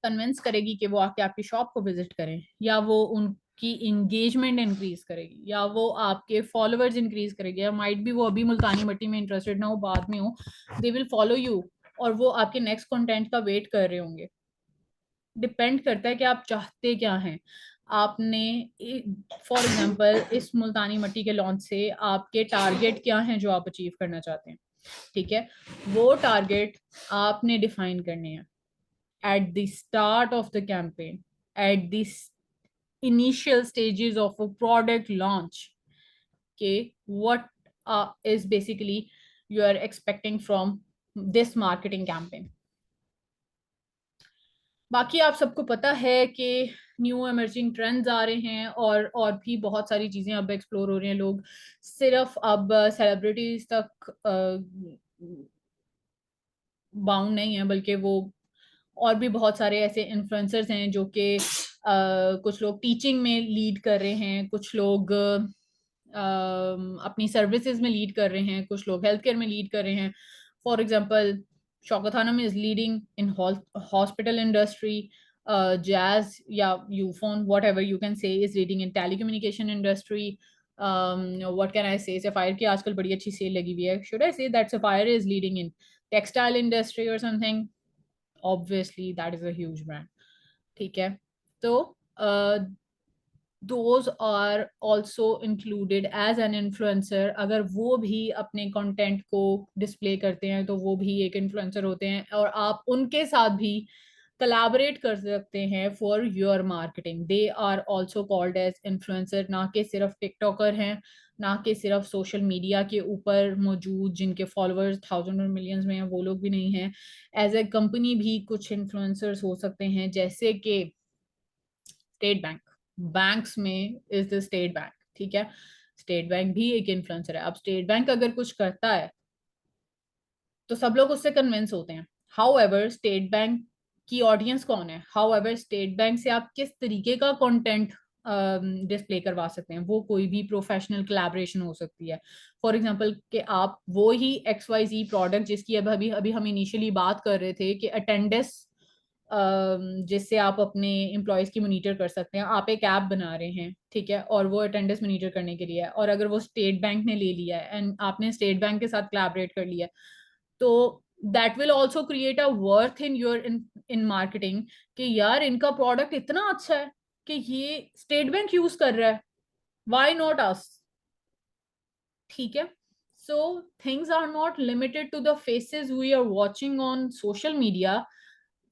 कन्विंस करेगी कि वो आके आपकी शॉप को विजिट करें, या वो उनकी इंगेजमेंट इंक्रीज करेगी, या वो आपके फॉलोअर्स इंक्रीज करेगी, या माइट भी वो अभी मुल्तानी मिट्टी में इंटरेस्टेड ना हो, बाद में हो, दे विल फॉलो यू और वो आपके नेक्स्ट कंटेंट का वेट कर रहे होंगे। डिपेंड करता है कि आप चाहते क्या हैं। आपने फॉर एग्जांपल इस मुल्तानी मिट्टी के लॉन्च से आपके टारगेट क्या हैं जो आप अचीव करना चाहते हैं, ठीक है, वो टारगेट आपने डिफाइन करने हैं at the start of the campaign, at the initial stages of a product launch. Okay, what is basically you are expecting from this marketing campaign. बाकी आप सबको पता है कि न्यू इमर्जिंग ट्रेंड्स आ रहे हैं और भी बहुत सारी चीजें अब एक्सप्लोर हो रही हैं। लोग सिर्फ अब सेलिब्रिटीज तक बाउंड नहीं है, बल्कि वो और भी बहुत सारे ऐसे इन्फ्लुएंसर्स हैं जो कि कुछ लोग टीचिंग में लीड कर रहे हैं, कुछ लोग अपनी सर्विसेज में लीड कर रहे हैं, कुछ लोग हेल्थ केयर में लीड कर रहे हैं। For example Shaukat Khanum is leading in hospital industry, Jazz या Ufone whatever you can say is leading in telecommunication industry. What can I say, Sapphire की आजकल बड़ी अच्छी सेल लगी हुई है, should I say that sapphire is leading in textile industry और something, obviously that is a huge brand, ठीक है। तो those are also included as an influencer। अगर वो भी अपने कंटेंट को डिस्प्ले करते हैं तो वो भी एक इन्फ्लुएंसर होते हैं और आप उनके साथ भी कोलैबोरेट कर सकते हैं for your marketing. They are also called as influencer, ना कि सिर्फ टिकटॉकर हैं, ना कि सिर्फ सोशल मीडिया के ऊपर मौजूद जिनके फॉलोअर्स थाउजेंड और मिलियंस में हैं वो लोग भी नहीं हैं। एज ए कंपनी भी कुछ इन्फ्लुएंसर्स हो सकते हैं, जैसे कि स्टेट बैंक, बैंक्स में इज द स्टेट बैंक, ठीक है, स्टेट बैंक भी एक इन्फ्लुएंसर है। अब स्टेट बैंक अगर कुछ करता है तो सब लोग उससे कन्विंस होते हैं। हाउ एवर स्टेट बैंक की ऑडियंस कौन है, हाउ एवर स्टेट बैंक से आप किस तरीके का कंटेंट डिस्प्ले करवा सकते हैं, वो कोई भी प्रोफेशनल कोलैबोरेशन हो सकती है। फॉर एग्जांपल कि आप वो ही XYZ प्रोडक्ट जिसकी अब अभी अभी हम इनिशियली बात कर रहे थे कि अटेंडेंस जिससे आप अपने एम्प्लॉयज की मॉनिटर कर सकते हैं। आप एक ऐप बना रहे हैं, ठीक है, और वो अटेंडेंस मॉनिटर करने के लिए है, और अगर वो स्टेट बैंक ने ले लिया है एंड आपने स्टेट बैंक के साथ कोलैबोरेट कर लिया है, तो that will also create a worth in your in marketing कि यार इनका प्रोडक्ट इतना अच्छा है कि ये स्टेट बैंक यूज कर रहा है, व्हाई नॉट अस। ठीक है, so things are not limited to the faces we are watching on social media.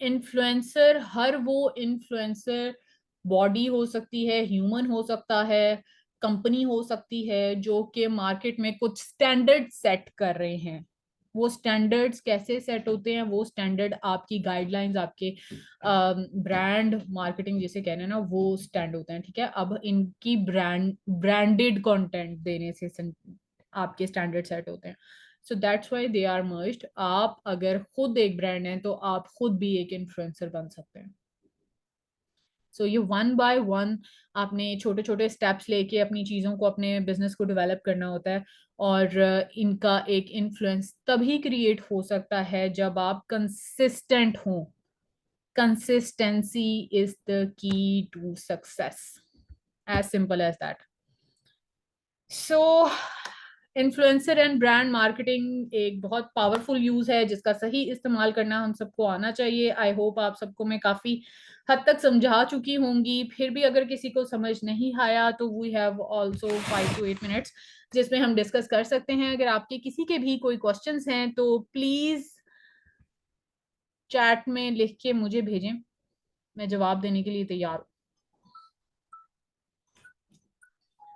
Influencer, हर वो इन्फ्लुएंसर बॉडी हो सकती है, ह्यूमन हो सकता है, कंपनी हो सकती है, जो कि मार्केट में कुछ स्टैंडर्ड सेट कर रहे हैं। वो स्टैंडर्ड्स कैसे सेट होते हैं? वो स्टैंडर्ड आपकी गाइडलाइंस, आपके ब्रांड मार्केटिंग जिसे कह रहे हैं ना, वो स्टैंड होते हैं। ठीक है, अब इनकी ब्रांडेड कंटेंट देने से आपके स्टैंडर्ड सेट होते हैं। So that's why they are merged. आप अगर खुद एक ब्रांड हैं तो आप खुद भी एक इन्फ्लुएंसर बन सकते हैं। सो ये वन बाय वन आपने छोटे छोटे स्टेप्स लेके अपनी चीज़ों को, अपने बिजनेस को डेवलप करना होता है। और इनका एक इन्फ्लुएंस तभी क्रिएट हो सकता है जब आप कंसिस्टेंट हो। Consistency is the key to success, as simple as that. So influencer and brand marketing एक बहुत पावरफुल यूज है जिसका सही इस्तेमाल करना हम सबको आना चाहिए। आई होप आप सबको मैं काफी हद तक समझा चुकी होंगी। फिर भी अगर किसी को समझ नहीं आया तो we have also 5 to 8 minutes जिसमें हम डिस्कस कर सकते हैं। अगर आपके किसी के भी कोई क्वेश्चंस हैं तो प्लीज चैट में लिख के मुझे भेजें, मैं जवाब देने के लिए तैयार हूँ।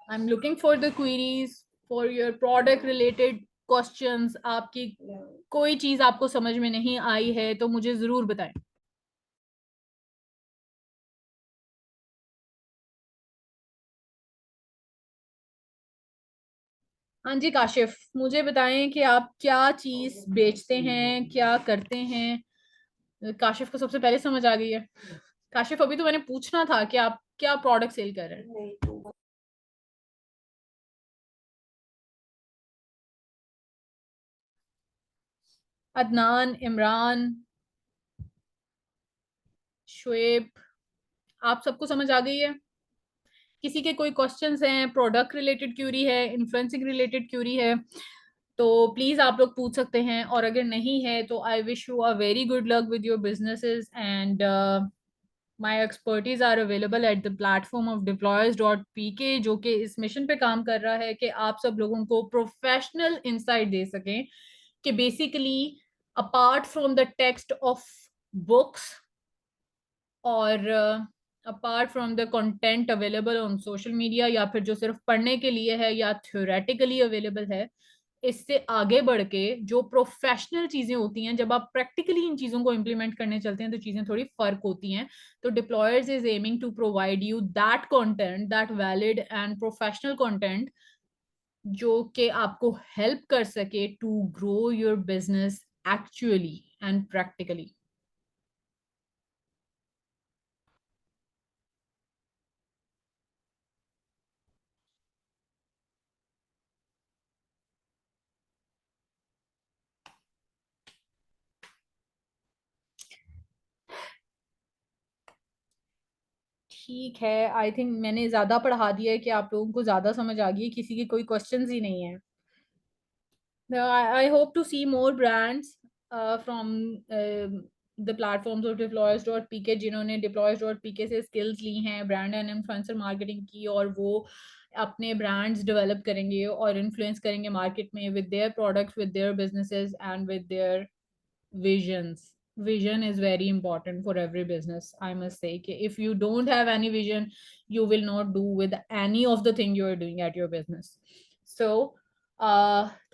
I am looking for the queries for your product related questions. आपकी कोई चीज आपको समझ में नहीं आई है तो मुझे जरूर बताएं। हाँ जी काशिफ, मुझे बताएं कि आप क्या चीज बेचते हैं, क्या करते हैं। काशिफ को सबसे पहले समझ आ गई है। काशिफ, अभी तो मैंने पूछना था कि आप क्या प्रोडक्ट सेल कर रहे हैं। अदनान, इमरान, शुएब, आप सबको समझ आ गई है? किसी के कोई क्वेश्चंस हैं, प्रोडक्ट रिलेटेड क्यूरी है, इन्फ्लुएंसिंग रिलेटेड क्यूरी है, तो प्लीज आप लोग पूछ सकते हैं। और अगर नहीं है तो I wish you a very good luck with your businesses and my expertise are available at the platform of डिप्लॉयर्स.pk, जो कि इस मिशन पे काम कर रहा है कि आप सब लोगों को प्रोफेशनल इंसाइट दे सकें कि basically apart from the text of books और apart from the content available on social media, या फिर जो सिर्फ पढ़ने के लिए है या थ्योरेटिकली अवेलेबल है, इससे आगे बढ़ के जो प्रोफेशनल चीजें होती हैं, जब आप प्रैक्टिकली इन चीजों को इंप्लीमेंट करने चलते हैं तो चीजें थोड़ी फर्क होती हैं। तो Deployers is aiming to provide you that content, that valid and professional content, जो कि आपको हेल्प कर सके to grow your business actually and practically. ठीक है, आई थिंक मैंने ज्यादा पढ़ा दिया है कि आप लोगों को ज्यादा समझ आ गई है, किसी के कोई क्वेश्चंस ही नहीं है। I hope to see more brands from the platforms of deployers.pk, जिन्होंने deployers.pk से skills ली हैं ब्रांड एंड इन्फ्लुएंसर मार्केटिंग की, और वो अपने ब्रांड्स डेवलप करेंगे और इन्फ्लुएंस करेंगे मार्केट में with their products, with their businesses and with their visions. Vision is very important for every business, I must say. If you don't have any vision, you will not do with any of the thing you are doing at your business. So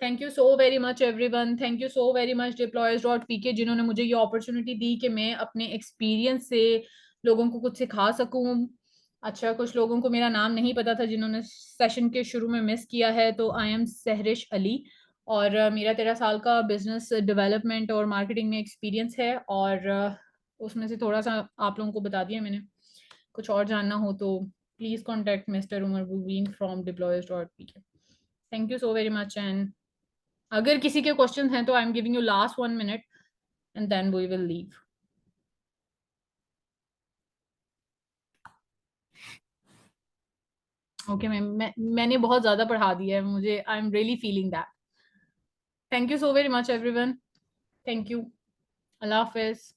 thank you so very much everyone. Thank you so very much deployers.pk, जिन्होंने मुझे ये opportunity दी कि मैं अपने experience से लोगों को कुछ सिखा सकूं। अच्छा, कुछ लोगों को मेरा नाम नहीं पता था जिन्होंने सेशन के शुरू में मिस किया है, तो आई एम सहरिश अली, और मेरा 13 साल का बिजनेस डेवलपमेंट और मार्केटिंग में एक्सपीरियंस है, और उसमें से थोड़ा सा आप लोगों को बता दिया मैंने। कुछ और जानना हो तो प्लीज कॉन्टेक्ट मिस्टर उमर बुबीन from deployers.pk। Thank you so very much, and अगर किसी के क्वेश्चन हैं तो I am giving you last 1 minute and then we will leave. Okay ma'am, मैंने बहुत ज्यादा पढ़ा दिया है, मुझे I am really feeling that. Thank you so very much everyone. Thank you. अल्लाह हाफिज।